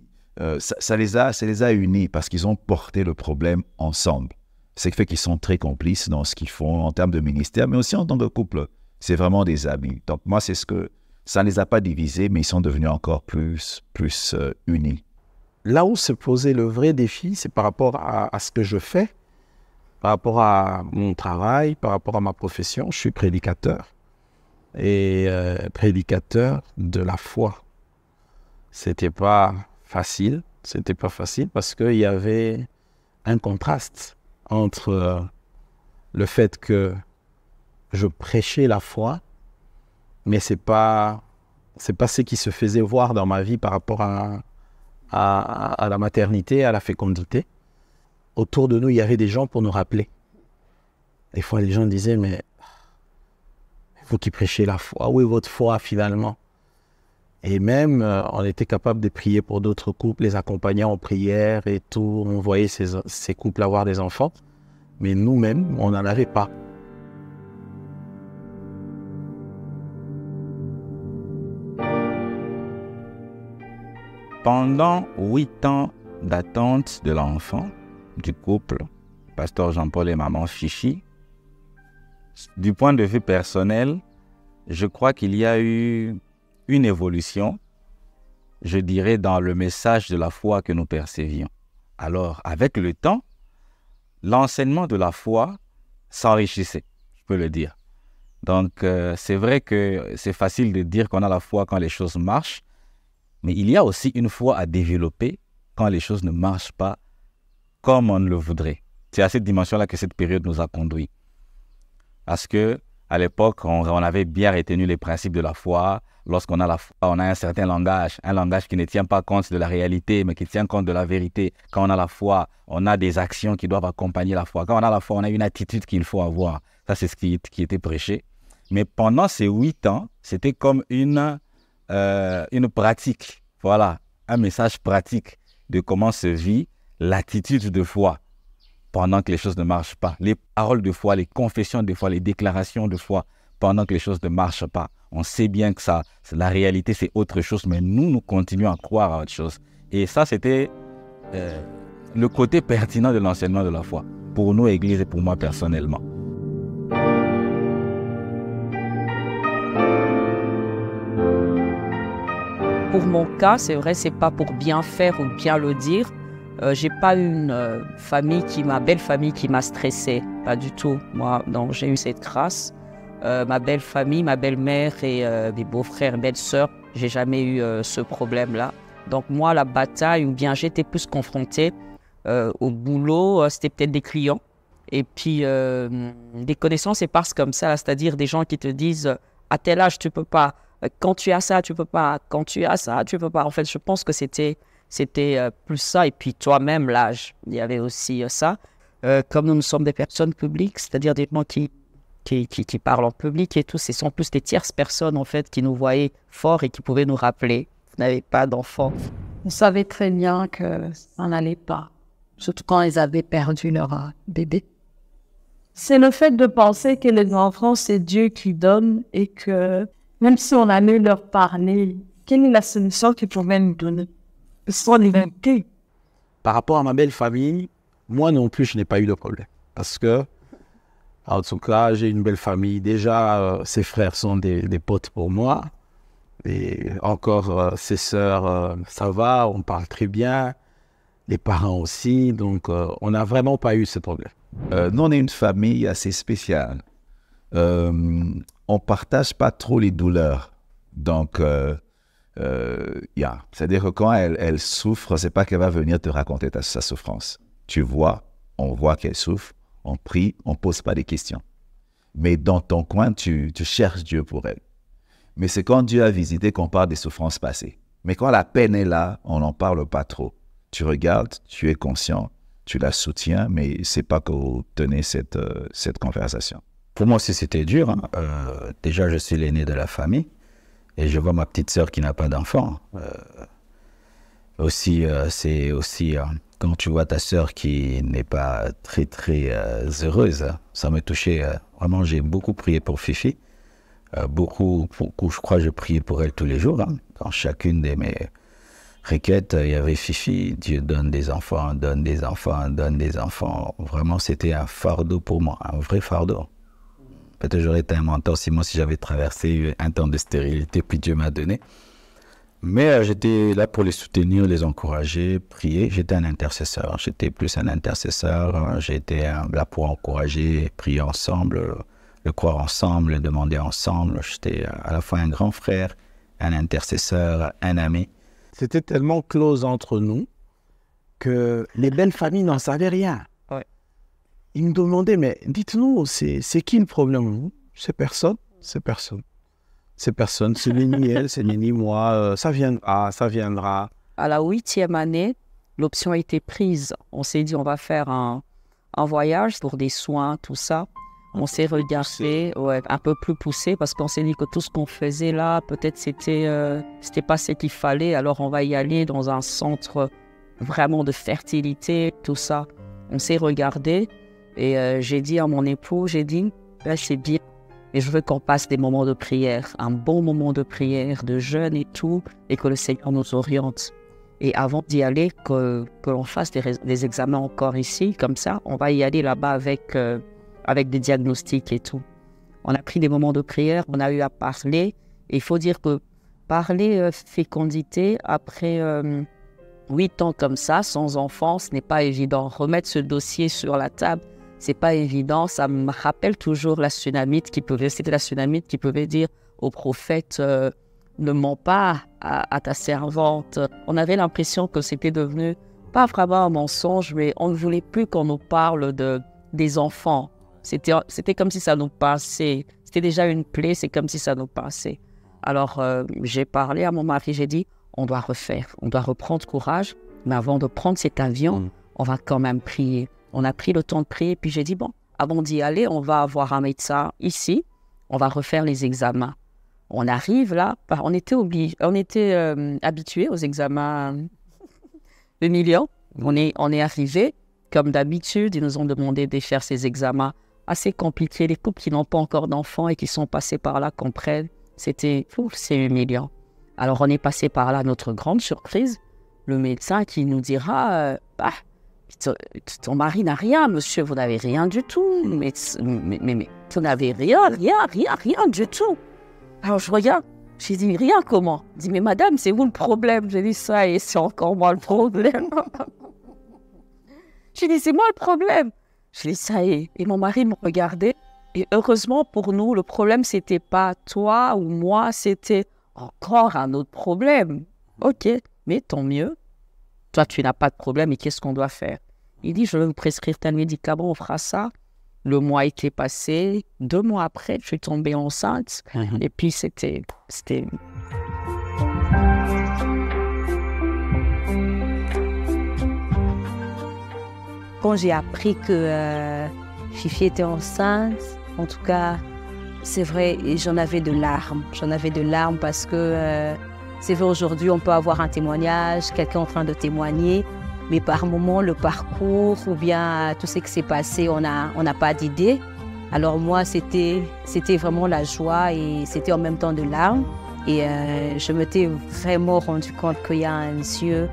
Ça les a unis parce qu'ils ont porté le problème ensemble. C'est ce qui fait qu'ils sont très complices dans ce qu'ils font en termes de ministère, mais aussi en tant que couple. C'est vraiment des amis. Donc moi, c'est ce que ça ne les a pas divisés, mais ils sont devenus encore plus unis. Là où se posait le vrai défi, c'est par rapport à ce que je fais, par rapport à mon travail, par rapport à ma profession. Je suis prédicateur et prédicateur de la foi. C'était pas facile. C'était pas facile parce qu'il y avait un contraste entre le fait que je prêchais la foi, mais c'est pas ce qui se faisait voir dans ma vie par rapport à la maternité, à la fécondité. Autour de nous, il y avait des gens pour nous rappeler. Des fois, les gens disaient, mais vous qui prêchez la foi, où est votre foi finalement? Et même, on était capable de prier pour d'autres couples, les accompagner en prière et tout. On voyait ces couples avoir des enfants. Mais nous-mêmes, on n'en avait pas. Pendant 8 ans d'attente de l'enfant, du couple, pasteur Jean-Paul et maman Fifi, du point de vue personnel, je crois qu'il y a eu une évolution, je dirais, dans le message de la foi que nous percevions. Alors, avec le temps, l'enseignement de la foi s'enrichissait, je peux le dire. Donc, c'est vrai que c'est facile de dire qu'on a la foi quand les choses marchent, mais il y a aussi une foi à développer quand les choses ne marchent pas comme on le voudrait. C'est à cette dimension-là que cette période nous a conduits. Parce qu'à l'époque, on avait bien retenu les principes de la foi. Lorsqu'on a la foi, on a un certain langage, un langage qui ne tient pas compte de la réalité, mais qui tient compte de la vérité. Quand on a la foi, on a des actions qui doivent accompagner la foi. Quand on a la foi, on a une attitude qu'il faut avoir. Ça, c'est ce qui était prêché. Mais pendant ces 8 ans, c'était comme une pratique. Voilà, un message pratique de comment se vit l'attitude de foi pendant que les choses ne marchent pas. Les paroles de foi, les confessions de foi, les déclarations de foi pendant que les choses ne marchent pas. On sait bien que la réalité, c'est autre chose, mais nous continuons à croire à autre chose. Et ça, c'était le côté pertinent de l'enseignement de la foi, pour nous, Église, et pour moi personnellement. Pour mon cas, c'est vrai, c'est pas pour bien faire ou bien le dire. J'ai pas eu une ma belle famille qui m'a stressée, pas du tout. Moi, donc j'ai eu cette grâce. Ma belle famille, ma belle-mère et mes beaux-frères, belles-sœurs, j'ai jamais eu ce problème-là. Donc moi, la bataille, ou bien j'étais plus confrontée au boulot, c'était peut-être des clients. Et puis des connaissances éparses comme ça, c'est-à-dire des gens qui te disent à tel âge tu peux pas, quand tu as ça tu peux pas, quand tu as ça tu peux pas. En fait, je pense que c'était plus ça. Et puis toi-même, l'âge, il y avait aussi ça. Comme nous sommes des personnes publiques, c'est-à-dire des gens qui parlent en public et tout, ce sont plus des tierces personnes en fait qui nous voyaient fort et qui pouvaient nous rappeler. Vous n'avez pas d'enfants. On savait très bien que ça n'allait pas, surtout quand ils avaient perdu leur bébé. C'est le fait de penser que les enfants, c'est Dieu qui donne et que même si on allait leur parler, quelle est la solution qu'ils pouvaient nous donner? Ce sont les vérités. Par rapport à ma belle famille, moi non plus, je n'ai pas eu de problème. Parce que, en tout cas, j'ai une belle famille. Déjà, ses frères sont des potes pour moi. Et encore, ses sœurs, ça va, on parle très bien. Les parents aussi. Donc, on n'a vraiment pas eu ce problème. Nous, on est une famille assez spéciale. On ne partage pas trop les douleurs. Donc, c'est-à-dire que quand elle souffre, ce n'est pas qu'elle va venir te raconter sa souffrance. Tu vois, on voit qu'elle souffre, on prie, on ne pose pas des questions. Mais dans ton coin, tu cherches Dieu pour elle. Mais c'est quand Dieu a visité qu'on parle des souffrances passées. Mais quand la peine est là, on n'en parle pas trop. Tu regardes, tu es conscient, tu la soutiens, mais ce n'est pas que vous tenez cette conversation. Pour moi aussi, c'était dur. Hein. Déjà, je suis l'aîné de la famille et je vois ma petite sœur qui n'a pas d'enfant. C'est aussi quand tu vois ta sœur qui n'est pas très, très heureuse, ça me touchait. Vraiment, j'ai beaucoup prié pour Fifi. Beaucoup, je crois que je priais pour elle tous les jours. Hein. Dans chacune de mes requêtes, il y avait Fifi. Dieu donne des enfants, donne des enfants, donne des enfants. Vraiment, c'était un fardeau pour moi, un vrai fardeau. Peut-être j'aurais été un mentor si j'avais traversé un temps de stérilité, puis Dieu m'a donné. Mais j'étais là pour les soutenir, les encourager, prier. J'étais un intercesseur. J'étais plus un intercesseur. J'étais là pour encourager, prier ensemble, le croire ensemble, le demander ensemble. J'étais à la fois un grand frère, un intercesseur, un ami. C'était tellement close entre nous que les belles familles n'en savaient rien. Ouais. Ils me demandaient, mais dites-nous, c'est qui le problème? C'est personne, c'est personne. C'est personne, c'est ni elle, c'est ni moi, ça viendra, ça viendra. À la 8e année, l'option a été prise. On s'est dit, on va faire un voyage pour des soins, tout ça. On s'est regardé, ouais, un peu plus poussé, parce qu'on s'est dit que tout ce qu'on faisait là, peut-être c'était pas ce qu'il fallait. Alors on va y aller dans un centre vraiment de fertilité, tout ça. On s'est regardé et j'ai dit à mon époux, j'ai dit, ben, c'est bien, mais je veux qu'on passe des moments de prière, un bon moment de prière, de jeûne et tout, et que le Seigneur nous oriente. Et avant d'y aller, que l'on fasse des examens encore ici, comme ça, on va y aller là-bas avec des diagnostics et tout. On a pris des moments de prière, on a eu à parler. Et il faut dire que parler fécondité après 8 ans comme ça, sans enfant, ce n'est pas évident. Remettre ce dossier sur la table, c'est pas évident. Ça me rappelle toujours c'était la Sunamite qui pouvait dire au prophète ne mens pas à ta servante. On avait l'impression que c'était devenu pas vraiment un mensonge, mais on ne voulait plus qu'on nous parle des enfants. C'était comme si ça nous passait. C'était déjà une plaie, c'est comme si ça nous passait. Alors, j'ai parlé à mon mari, j'ai dit, on doit refaire, on doit reprendre courage, mais avant de prendre cet avion, on va quand même prier. On a pris le temps de prier, puis j'ai dit, bon, avant d'y aller, on va avoir un médecin ici, on va refaire les examens. On arrive là, on était habitués aux examens de millions. On est arrivé, comme d'habitude, ils nous ont demandé de faire ces examens assez compliqués. Les couples qui n'ont pas encore d'enfants et qui sont passés par là comprennent. C'est humiliant. Alors on est passé par là, notre grande surprise, le médecin qui nous dira ton mari n'a rien, monsieur, vous n'avez rien du tout. Mais vous n'avez rien du tout. Alors je regarde, j'ai dit rien comment? Il dit mais madame, c'est vous le problème. J'ai dit ça et c'est encore moi le problème. J'ai dit c'est moi le problème. J'ai dit ça et mon mari me regardait. Et heureusement pour nous, le problème c'était pas toi ou moi, c'était encore un autre problème. Ok, mais tant mieux. Toi tu n'as pas de problème et qu'est-ce qu'on doit faire? Il dit je vais vous prescrire tel médicament, on fera ça. Le mois était passé, 2 mois après, je suis tombée enceinte. Et puis, c'était... Quand j'ai appris que Fifi était enceinte, en tout cas, c'est vrai, j'en avais de larmes. J'en avais de larmes parce que c'est vrai, aujourd'hui, on peut avoir un témoignage, quelqu'un en train de témoigner. Mais par moments, le parcours ou bien tout ce qui s'est passé, on n'a pas d'idée. Alors moi, c'était vraiment la joie et c'était en même temps de larmes. Et je m'étais vraiment rendu compte qu'il y a un Dieu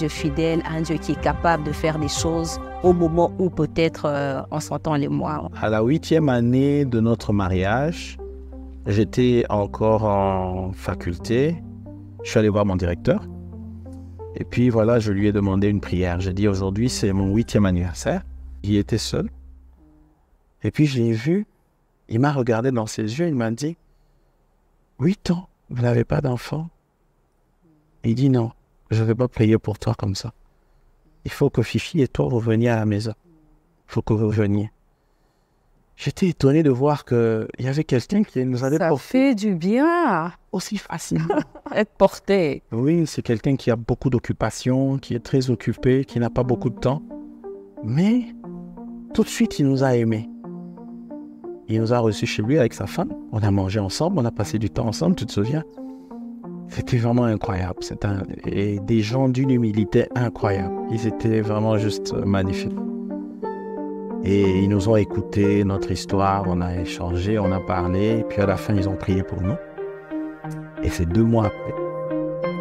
fidèle, un Dieu qui est capable de faire des choses au moment où peut-être on s'entend les mois. À la 8e année de notre mariage, j'étais encore en faculté. Je suis allé voir mon directeur. Et puis voilà, je lui ai demandé une prière. J'ai dit aujourd'hui, c'est mon 8e anniversaire. Il était seul. Et puis je l'ai vu. Il m'a regardé dans ses yeux. Il m'a dit, 8 ans, vous n'avez pas d'enfant? Il dit non, je ne vais pas prier pour toi comme ça. Il faut que Fifi et toi, vous veniez à la maison. Il faut que vous veniez. J'étais étonné de voir qu'il y avait quelqu'un qui nous avait porté. Ça fait du bien. Aussi facilement. Être porté. Oui, c'est quelqu'un qui a beaucoup d'occupations, qui est très occupé, qui n'a pas beaucoup de temps. Mais tout de suite, il nous a aimés. Il nous a reçus chez lui avec sa femme. On a mangé ensemble, on a passé du temps ensemble, tu te souviens? C'était vraiment incroyable. Et des gens d'une humilité incroyable. Ils étaient vraiment juste magnifiques. Et ils nous ont écouté notre histoire, on a échangé, on a parlé, puis à la fin, ils ont prié pour nous. Et c'est 2 mois après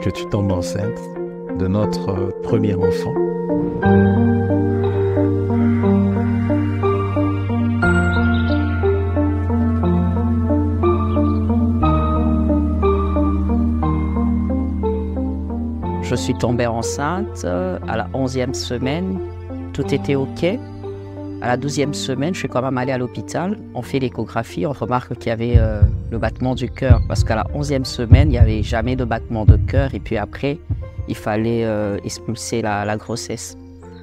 que tu tombes enceinte de notre premier enfant. Je suis tombée enceinte à la 11e semaine, tout était OK. À la 12e semaine, je suis quand même allée à l'hôpital. On fait l'échographie, on remarque qu'il y avait le battement du cœur. Parce qu'à la 11e semaine, il n'y avait jamais de battement de cœur. Et puis après, il fallait expulser la grossesse.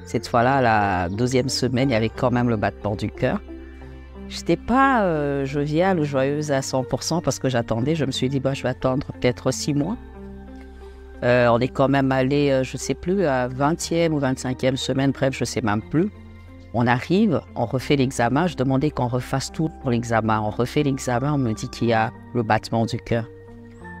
Cette fois-là, la 12e semaine, il y avait quand même le battement du cœur. Je n'étais pas joviale ou joyeuse à 100% parce que j'attendais. Je me suis dit, je vais attendre peut-être 6 mois. On est quand même allé, je ne sais plus, à 20e ou 25e semaine, bref, je ne sais même plus. On arrive, on refait l'examen. Je demandais qu'on refasse tout pour l'examen. On refait l'examen, on me dit qu'il y a le battement du cœur.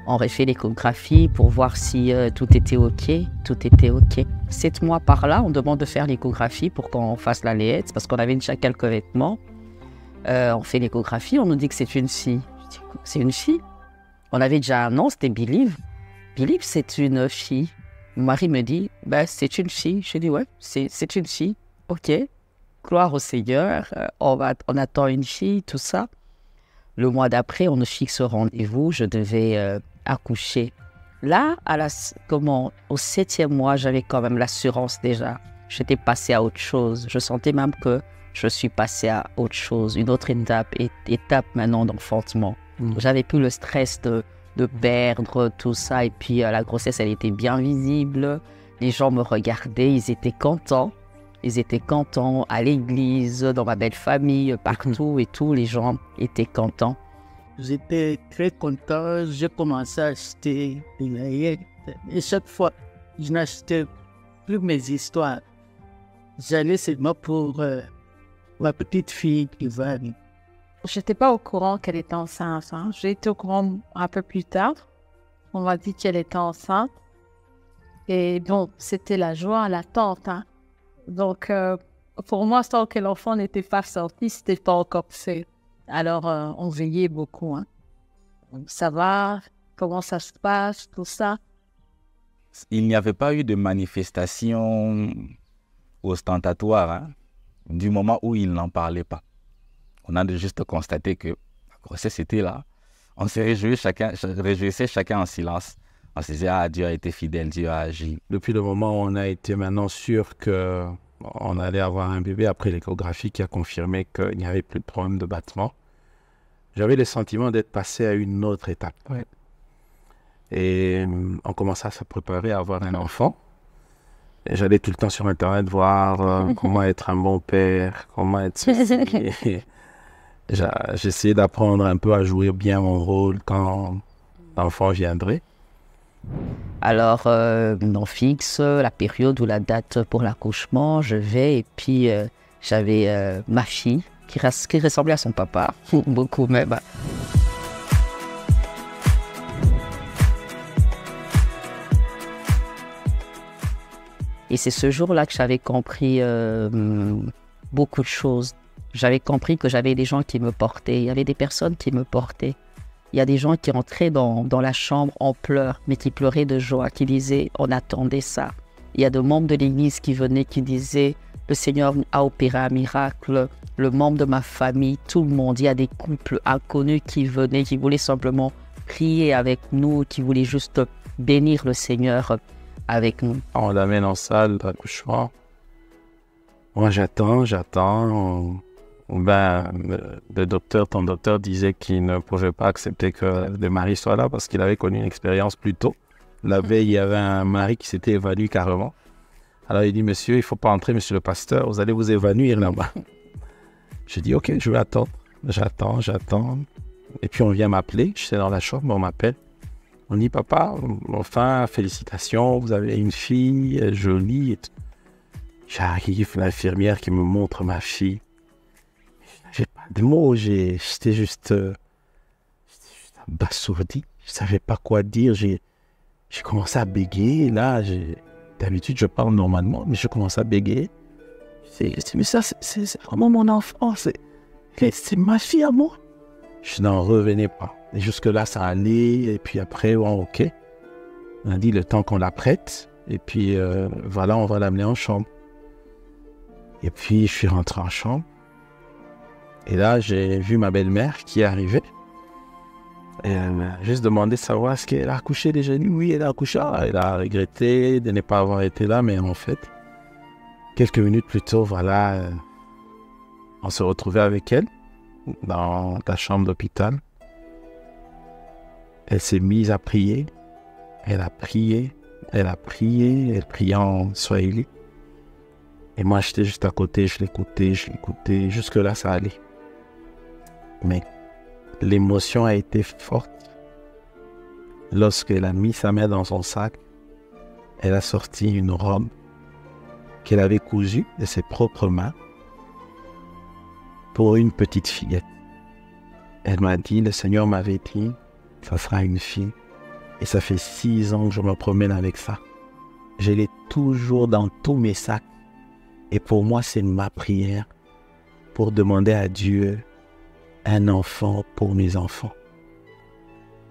On refait l'échographie pour voir si tout était OK. Tout était OK. 7 mois par là, on demande de faire l'échographie pour qu'on fasse la layette parce qu'on avait déjà quelques vêtements. On fait l'échographie, on nous dit que c'est une fille. Je dis, c'est une fille? On avait déjà un nom, c'était Believe. Believe, c'est une fille. Mon mari me dit, c'est une fille. Je dis, ouais, c'est une fille. OK. Gloire au Seigneur. On attend une fille, tout ça. Le mois d'après, on nous fixe rendez-vous. Je devais accoucher. Là, au 7e mois, j'avais quand même l'assurance déjà. J'étais passée à autre chose. Je sentais même que je suis passée à autre chose, une autre étape maintenant d'enfantement. J'avais plus le stress de perdre tout ça. Et puis la grossesse, elle était bien visible. Les gens me regardaient, ils étaient contents. Ils étaient contents à l'église, dans ma belle famille, partout et tout. Les gens étaient contents. J'étais très content. J'ai commencé à acheter des layettes. Et chaque fois, je n'achetais plus mes histoires. J'allais seulement pour ma petite fille qui va arriver. Je n'étais pas au courant qu'elle était enceinte. J'ai été au courant un peu plus tard. On m'a dit qu'elle était enceinte. Et bon, c'était la joie, l'attente. Donc, pour moi, tant que l'enfant n'était pas sorti, ce n'était pas encore fait. Alors, on veillait beaucoup. Ça va? Comment ça se passe? Tout ça? Il n'y avait pas eu de manifestation ostentatoire du moment où il n'en parlait pas. On a juste constaté que la grossesse était là. On se réjouissait chacun en silence. On se disait, Dieu a été fidèle, Dieu a agi. Depuis le moment où on a été maintenant sûr qu'on allait avoir un bébé, après l'échographie qui a confirmé qu'il n'y avait plus de problème de battement, j'avais le sentiment d'être passé à une autre étape. Ouais. Et on commençait à se préparer à avoir un enfant. Et j'allais tout le temps sur Internet voir comment être un bon père, comment être ceci. J'essayais d'apprendre un peu à jouer bien mon rôle quand l'enfant viendrait. Alors, on fixe la période ou la date pour l'accouchement. Je vais et puis j'avais ma fille qui ressemblait à son papa, beaucoup même. Et c'est ce jour-là que j'avais compris beaucoup de choses. J'avais compris que j'avais des gens qui me portaient. Il y avait des personnes qui me portaient. Il y a des gens qui entraient dans la chambre en pleurs, mais qui pleuraient de joie, qui disaient « on attendait ça ». Il y a des membres de l'église qui venaient, qui disaient « le Seigneur a opéré un miracle ». Le membre de ma famille, tout le monde. Il y a des couples inconnus qui venaient, qui voulaient simplement prier avec nous, qui voulaient juste bénir le Seigneur avec nous. On l'amène en salle d'accouchement. Moi, j'attends. Ton docteur disait qu'il ne pouvait pas accepter que le mari soit là parce qu'il avait connu une expérience plus tôt. La veille, il y avait un mari qui s'était évanoui carrément. Alors, il dit, monsieur, il ne faut pas entrer, monsieur le pasteur, vous allez vous évanouir là-bas. J'ai dit, ok, je vais attendre. J'attends. Et puis, on vient m'appeler. J'étais dans la chambre, on m'appelle. On dit, papa, enfin, félicitations, vous avez une fille jolie. J'arrive, l'infirmière qui me montre ma fille. J'ai pas de mots, j'étais juste abasourdi. Je savais pas quoi dire. J'ai commencé à bégayer. Là, d'habitude, je parle normalement, mais je commence à bégayer. Mais ça, c'est vraiment mon enfant. C'est ma fille à moi. Je n'en revenais pas. Et jusque-là, ça allait. Et puis après, bon, ok. On a dit le temps qu'on la prête. Et puis, voilà, on va l'amener en chambre. Et puis, je suis rentré en chambre. Et là, j'ai vu ma belle-mère qui est arrivée. Et elle m'a juste demandé de savoir est-ce qu'elle a accouché déjà. Oui, elle a accouché. Elle a regretté de ne pas avoir été là, mais en fait, quelques minutes plus tôt, voilà, on se retrouvait avec elle dans la chambre d'hôpital. Elle s'est mise à prier. Elle a prié. Elle a prié, elle priait en swahili. Et moi, j'étais juste à côté, je l'écoutais. Jusque-là, ça allait. Mais l'émotion a été forte. Lorsqu'elle a mis sa main dans son sac, elle a sorti une robe qu'elle avait cousue de ses propres mains pour une petite fillette. Elle m'a dit, le Seigneur m'avait dit, ça sera une fille. Et ça fait 6 ans que je me promène avec ça. Je l'ai toujours dans tous mes sacs. Et pour moi, c'est ma prière pour demander à Dieu un enfant pour mes enfants.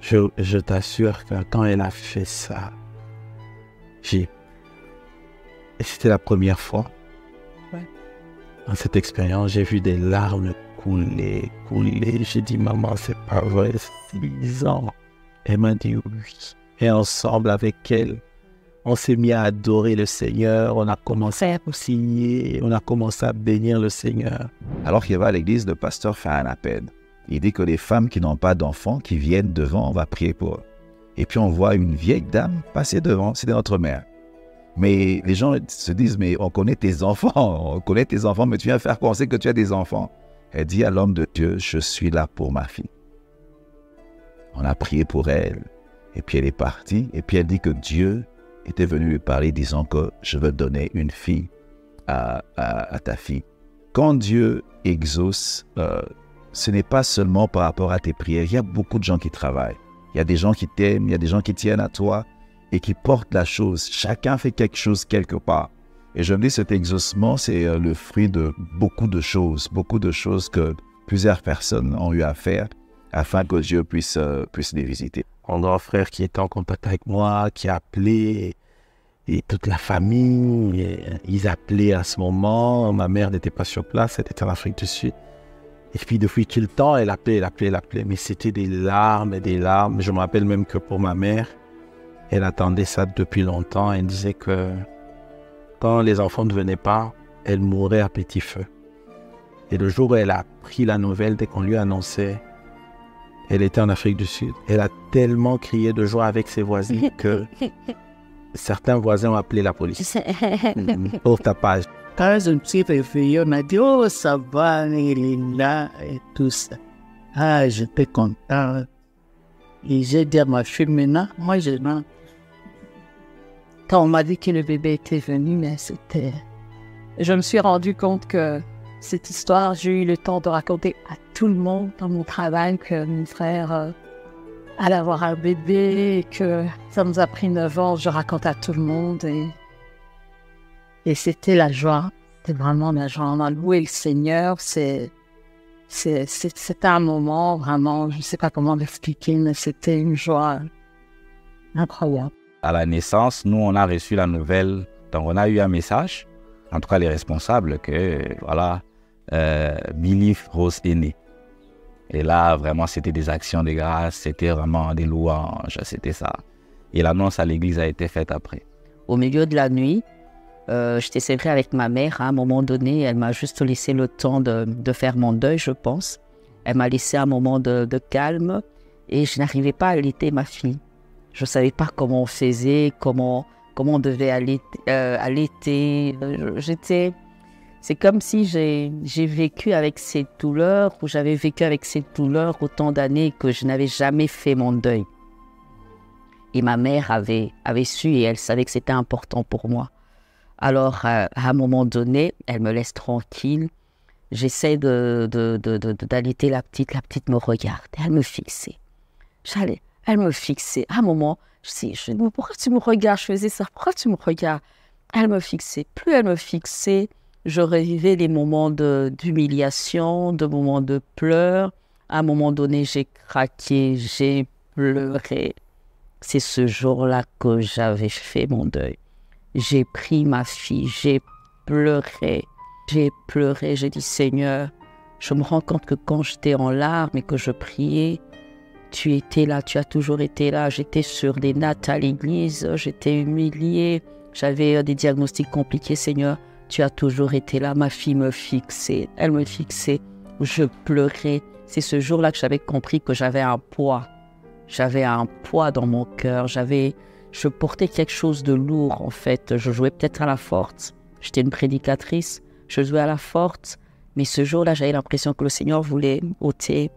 Je t'assure que quand elle a fait ça, et c'était la première fois. Ouais. Dans cette expérience, j'ai vu des larmes couler. J'ai dit, maman, c'est pas vrai, 6 ans. Elle m'a dit oui. Et ensemble avec elle, on s'est mis à adorer le Seigneur, on a commencé à signer, on a commencé à bénir le Seigneur. Alors qu'il va à l'église, le pasteur fait un appel. Il dit que les femmes qui n'ont pas d'enfants, qui viennent devant, on va prier pour eux. Et puis on voit une vieille dame passer devant, c'était notre mère. Mais les gens se disent, mais on connaît tes enfants, mais tu viens faire quoi? On sait que tu as des enfants. Elle dit à l'homme de Dieu, je suis là pour ma fille. On a prié pour elle, et puis elle est partie, et puis elle dit que Dieu était venu lui parler, disant que je veux donner une fille à ta fille. Quand Dieu exauce, ce n'est pas seulement par rapport à tes prières. Il y a beaucoup de gens qui travaillent. Il y a des gens qui t'aiment, il y a des gens qui tiennent à toi et qui portent la chose. Chacun fait quelque chose quelque part. Et je me dis, cet exaucement, c'est le fruit de beaucoup de choses que plusieurs personnes ont eu à faire afin que Dieu puisse les visiter. Un grand frère qui était en contact avec moi, qui a appelé, et toute la famille, ils appelaient à ce moment. Ma mère n'était pas sur place, elle était en Afrique du Sud. Et puis depuis tout le temps, elle appelait. Mais c'était des larmes et des larmes. Je me rappelle même que pour ma mère, elle attendait ça depuis longtemps. Elle disait que quand les enfants ne venaient pas, elle mourait à petit feu. Et le jour où elle a appris la nouvelle, dès qu'on lui annonçait, elle était en Afrique du Sud. Elle a tellement crié de joie avec ses voisins que certains voisins ont appelé la police. Pour ta page. Quand je me suis réveillé, on a dit, oh, ça va, il est là et tout ça. Ah, j'étais content. Et j'ai dit à ma fille, maintenant, moi, je n'en... Quand on m'a dit que le bébé était venu, mais c'était... Je me suis rendu compte que cette histoire, j'ai eu le temps de raconter à tout le monde dans mon travail que mon frère allait avoir un bébé et que ça nous a pris 9 ans. Je raconte à tout le monde et c'était la joie. C'était vraiment la joie. On a loué le Seigneur. C'était un moment vraiment, je ne sais pas comment l'expliquer, mais c'était une joie incroyable. À la naissance, nous, on a reçu la nouvelle. Donc, on a eu un message, en tout cas les responsables, que voilà, Billy Rose est né. Et là, vraiment, c'était des actions de grâce, c'était vraiment des louanges, c'était ça. Et l'annonce à l'église a été faite après. Au milieu de la nuit, j'étais séparée avec ma mère. À un moment donné, elle m'a juste laissé le temps de faire mon deuil, je pense. Elle m'a laissé un moment de calme et je n'arrivais pas à allaiter ma fille. Je ne savais pas comment on faisait, comment on devait allaiter. C'est comme si j'ai vécu avec cette douleur, ou j'avais vécu avec cette douleur autant d'années que je n'avais jamais fait mon deuil. Et ma mère avait su et elle savait que c'était important pour moi. Alors, à un moment donné, elle me laisse tranquille. J'essaie d'allaiter la petite me regarde. Elle me fixait. Elle me fixait. À un moment, je dis, pourquoi tu me regardes? Je faisais ça, pourquoi tu me regardes? Elle me fixait. Plus elle me fixait, je revivais les moments d'humiliation, de moments de pleurs. À un moment donné, j'ai craqué, j'ai pleuré. C'est ce jour-là que j'avais fait mon deuil. J'ai pris ma fille, j'ai pleuré, j'ai dit, Seigneur, je me rends compte que quand j'étais en larmes et que je priais, tu étais là, tu as toujours été là. J'étais sur des nattes à l'église, j'étais humiliée, j'avais des diagnostics compliqués, Seigneur, tu as toujours été là. Ma fille me fixait, elle me fixait, je pleurais. C'est ce jour-là que j'avais compris que j'avais un poids. J'avais un poids dans mon cœur, je portais quelque chose de lourd en fait. Je jouais peut-être à la forte. J'étais une prédicatrice, je jouais à la forte. Mais ce jour-là, j'avais l'impression que le Seigneur voulait ôter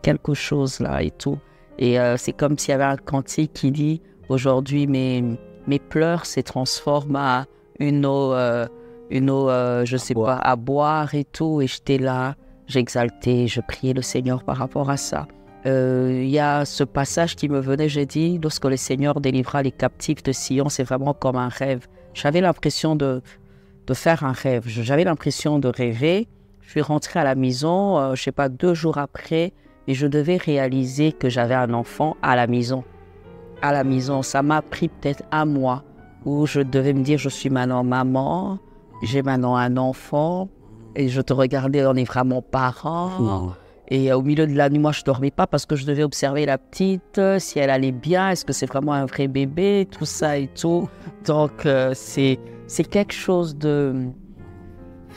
quelque chose là et tout. Et c'est comme s'il y avait un cantique qui dit « Aujourd'hui, mes pleurs se transforment à une eau, je sais pas, à boire et tout. » Et j'étais là, j'exaltais, je priais le Seigneur par rapport à ça. Il y a ce passage qui me venait, j'ai dit, lorsque le Seigneur délivra les captifs de Sion, c'est vraiment comme un rêve. J'avais l'impression de faire un rêve. J'avais l'impression de rêver. Je suis rentrée à la maison, je sais pas, 2 jours après, et je devais réaliser que j'avais un enfant à la maison. À la maison, ça m'a pris peut-être 1 mois où je devais me dire, je suis maintenant maman, j'ai maintenant un enfant, et je te regardais, on est vraiment parents. Et au milieu de la nuit, moi, je ne dormais pas parce que je devais observer la petite, si elle allait bien, est-ce que c'est vraiment un vrai bébé, tout ça et tout. Donc, c'est quelque chose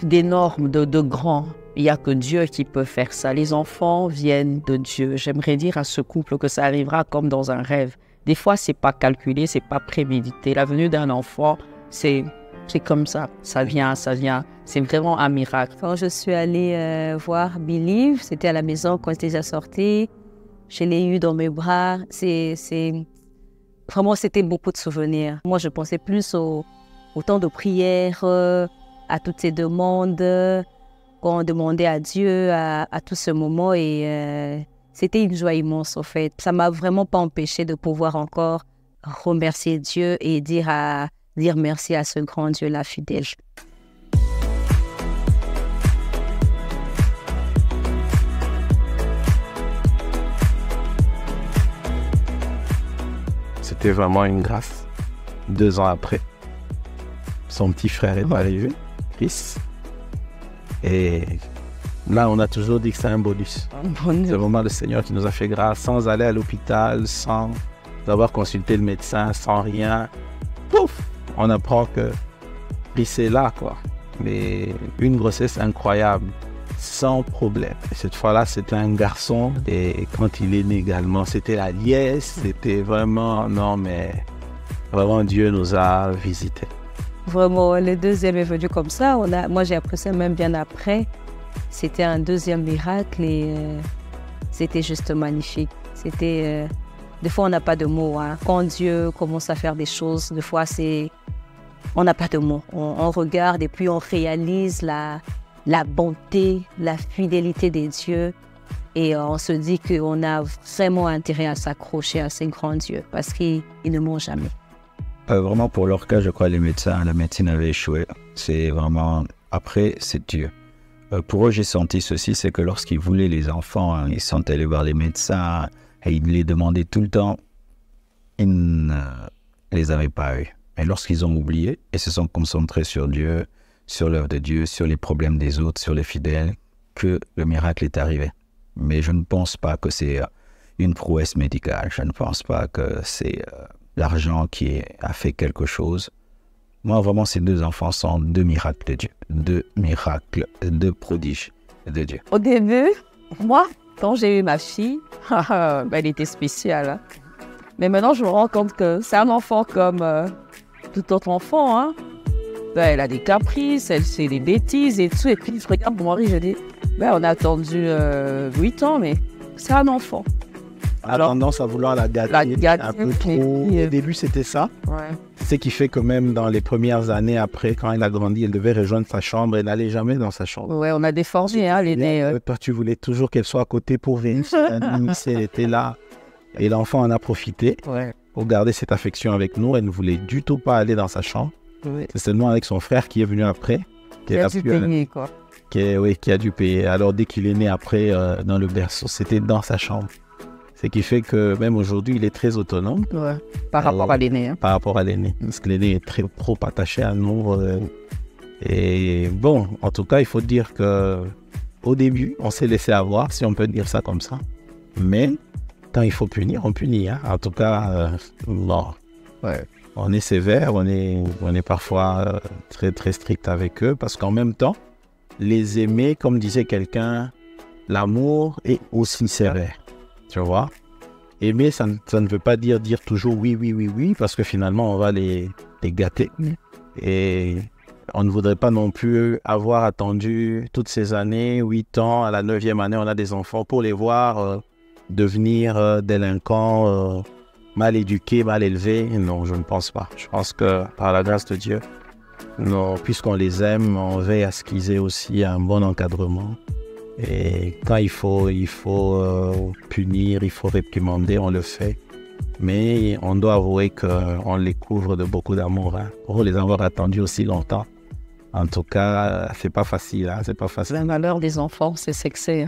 d'énorme, de grand. Il n'y a que Dieu qui peut faire ça. Les enfants viennent de Dieu. J'aimerais dire à ce couple que ça arrivera comme dans un rêve. Des fois, ce n'est pas calculé, ce n'est pas prémédité. La venue d'un enfant, c'est comme ça. Ça vient. C'est vraiment un miracle. Quand je suis allée voir Believe, c'était à la maison quand j'étais déjà sortie. Je l'ai eu dans mes bras. Vraiment, c'était beaucoup de souvenirs. Moi, je pensais plus au temps de prière, à toutes ces demandes qu'on demandait à Dieu à tout ce moment. Et c'était une joie immense, en fait. Ça ne m'a vraiment pas empêché de pouvoir encore remercier Dieu et dire merci à ce grand Dieu-là fidèle. C'était vraiment une grâce. 2 ans après, son petit frère est arrivé, Chris. Et là, on a toujours dit que c'est un bonus. C'est vraiment le Seigneur qui nous a fait grâce, sans aller à l'hôpital, sans avoir consulté le médecin, sans rien. Pouf! On apprend que Chris est là, quoi. Mais une grossesse incroyable, sans problème. Et cette fois-là, c'était un garçon. Et quand il est né également, c'était la liesse. C'était vraiment, non mais, vraiment Dieu nous a visités. Vraiment, le deuxième est venu comme ça. Moi, j'ai appris ça même bien après. C'était un deuxième miracle et c'était juste magnifique. Des fois, on n'a pas de mots. Hein. Quand Dieu commence à faire des choses, des fois, on n'a pas de mots. On regarde et puis on réalise la bonté, la fidélité des dieux. Et on se dit qu'on a vraiment intérêt à s'accrocher à ces grands dieux parce qu'ils ne mentent jamais. Vraiment, pour leur cas, je crois que la médecine avait échoué. C'est vraiment... Après, c'est Dieu. Pour eux, j'ai senti ceci, c'est que lorsqu'ils voulaient les enfants, hein, ils sont allés voir les médecins et ils les demandaient tout le temps. Ils ne les avaient pas eu. Mais lorsqu'ils ont oublié et se sont concentrés sur Dieu, sur l'œuvre de Dieu, sur les problèmes des autres, sur les fidèles, que le miracle est arrivé. Mais je ne pense pas que c'est une prouesse médicale. Je ne pense pas que c'est l'argent qui a fait quelque chose. Moi, vraiment, ces 2 enfants sont 2 miracles de Dieu. 2 miracles, 2 prodiges de Dieu. Au début, moi, quand j'ai eu ma fille, elle était spéciale. Hein. Mais maintenant, je me rends compte que c'est un enfant comme tout autre enfant. Hein. Elle a des caprices, elle fait des bêtises et tout. Et puis, je regarde mon mari, je dis, on a attendu 8 ans, mais c'est un enfant. Alors, tendance à vouloir la gâter un peu trop. Au début, c'était ça. Ouais. Ce qui fait que même dans les premières années après, quand elle a grandi, elle devait rejoindre sa chambre. Elle n'allait jamais dans sa chambre. Ouais, on a déforgé, hein, l'aînée. Toi, tu voulais toujours qu'elle soit à côté pour venir. Elle était là. Et l'enfant en a profité pour garder cette affection avec nous. Elle ne voulait du tout pas aller dans sa chambre. Ouais. C'est seulement avec son frère qui est venu après. Qui a dû payer, quoi. Qui a dû payer. Alors, dès qu'il est né après, dans le berceau, c'était dans sa chambre. Ce qui fait que même aujourd'hui, il est très autonome. Ouais. Par rapport à l'aîné. Hein. Par rapport à l'aîné. Parce que l'aîné est trop attaché à nous. Et bon, en tout cas, il faut dire qu'au début, on s'est laissé avoir, si on peut dire ça comme ça. Mais quand il faut punir, on punit. Hein. En tout cas, non. Ouais. On est sévère, on est parfois très, très strict avec eux. Parce qu'en même temps, les aimer, comme disait quelqu'un, l'amour est aussi sévère. Tu vois, aimer, ça ne veut pas dire toujours oui, oui, oui, oui, parce que finalement, on va les gâter. Et on ne voudrait pas non plus avoir attendu toutes ces années, 8 ans, à la 9e année, on a des enfants pour les voir devenir délinquants, mal éduqués, mal élevés. Non, je ne pense pas. Je pense que par la grâce de Dieu, puisqu'on les aime, on veille à ce qu'ils aient aussi un bon encadrement. Et quand il faut punir, il faut réprimander, on le fait. Mais on doit avouer qu'on les couvre de beaucoup d'amour. Pour les avoir attendus aussi longtemps. En tout cas, c'est pas facile. C'est pas facile. Le malheur des enfants, c'est sexy.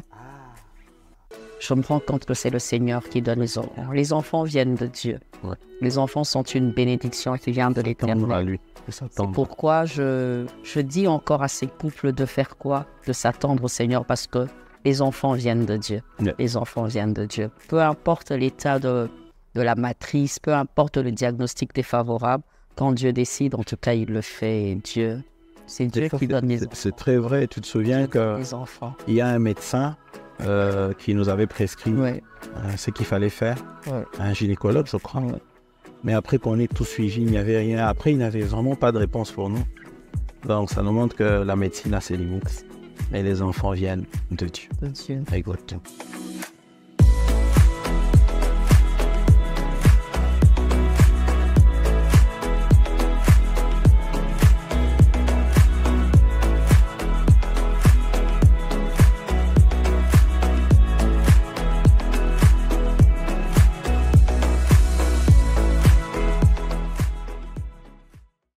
Je me rends compte que c'est le Seigneur qui donne les enfants. Les enfants viennent de Dieu. Ouais. Les enfants sont une bénédiction qui vient de l'Éternel. C'est pourquoi je dis encore à ces couples de faire quoi? De s'attendre au Seigneur, parce que les enfants viennent de Dieu. Yeah. Les enfants viennent de Dieu. Peu importe l'état de la matrice, peu importe le diagnostic défavorable, quand Dieu décide, en tout cas, il le fait. Et c'est Dieu qui donne les enfants. C'est très vrai. Tu te souviens qu'il y a un médecin qui nous avait prescrit ce qu'il fallait faire, un gynécologue, je crois. Ouais. Mais après qu'on ait tout suivi, il n'y avait rien. Après, il n'avait vraiment pas de réponse pour nous. Donc, ça nous montre que la médecine a ses limites. Et les enfants viennent de Dieu. De Dieu. Exactement.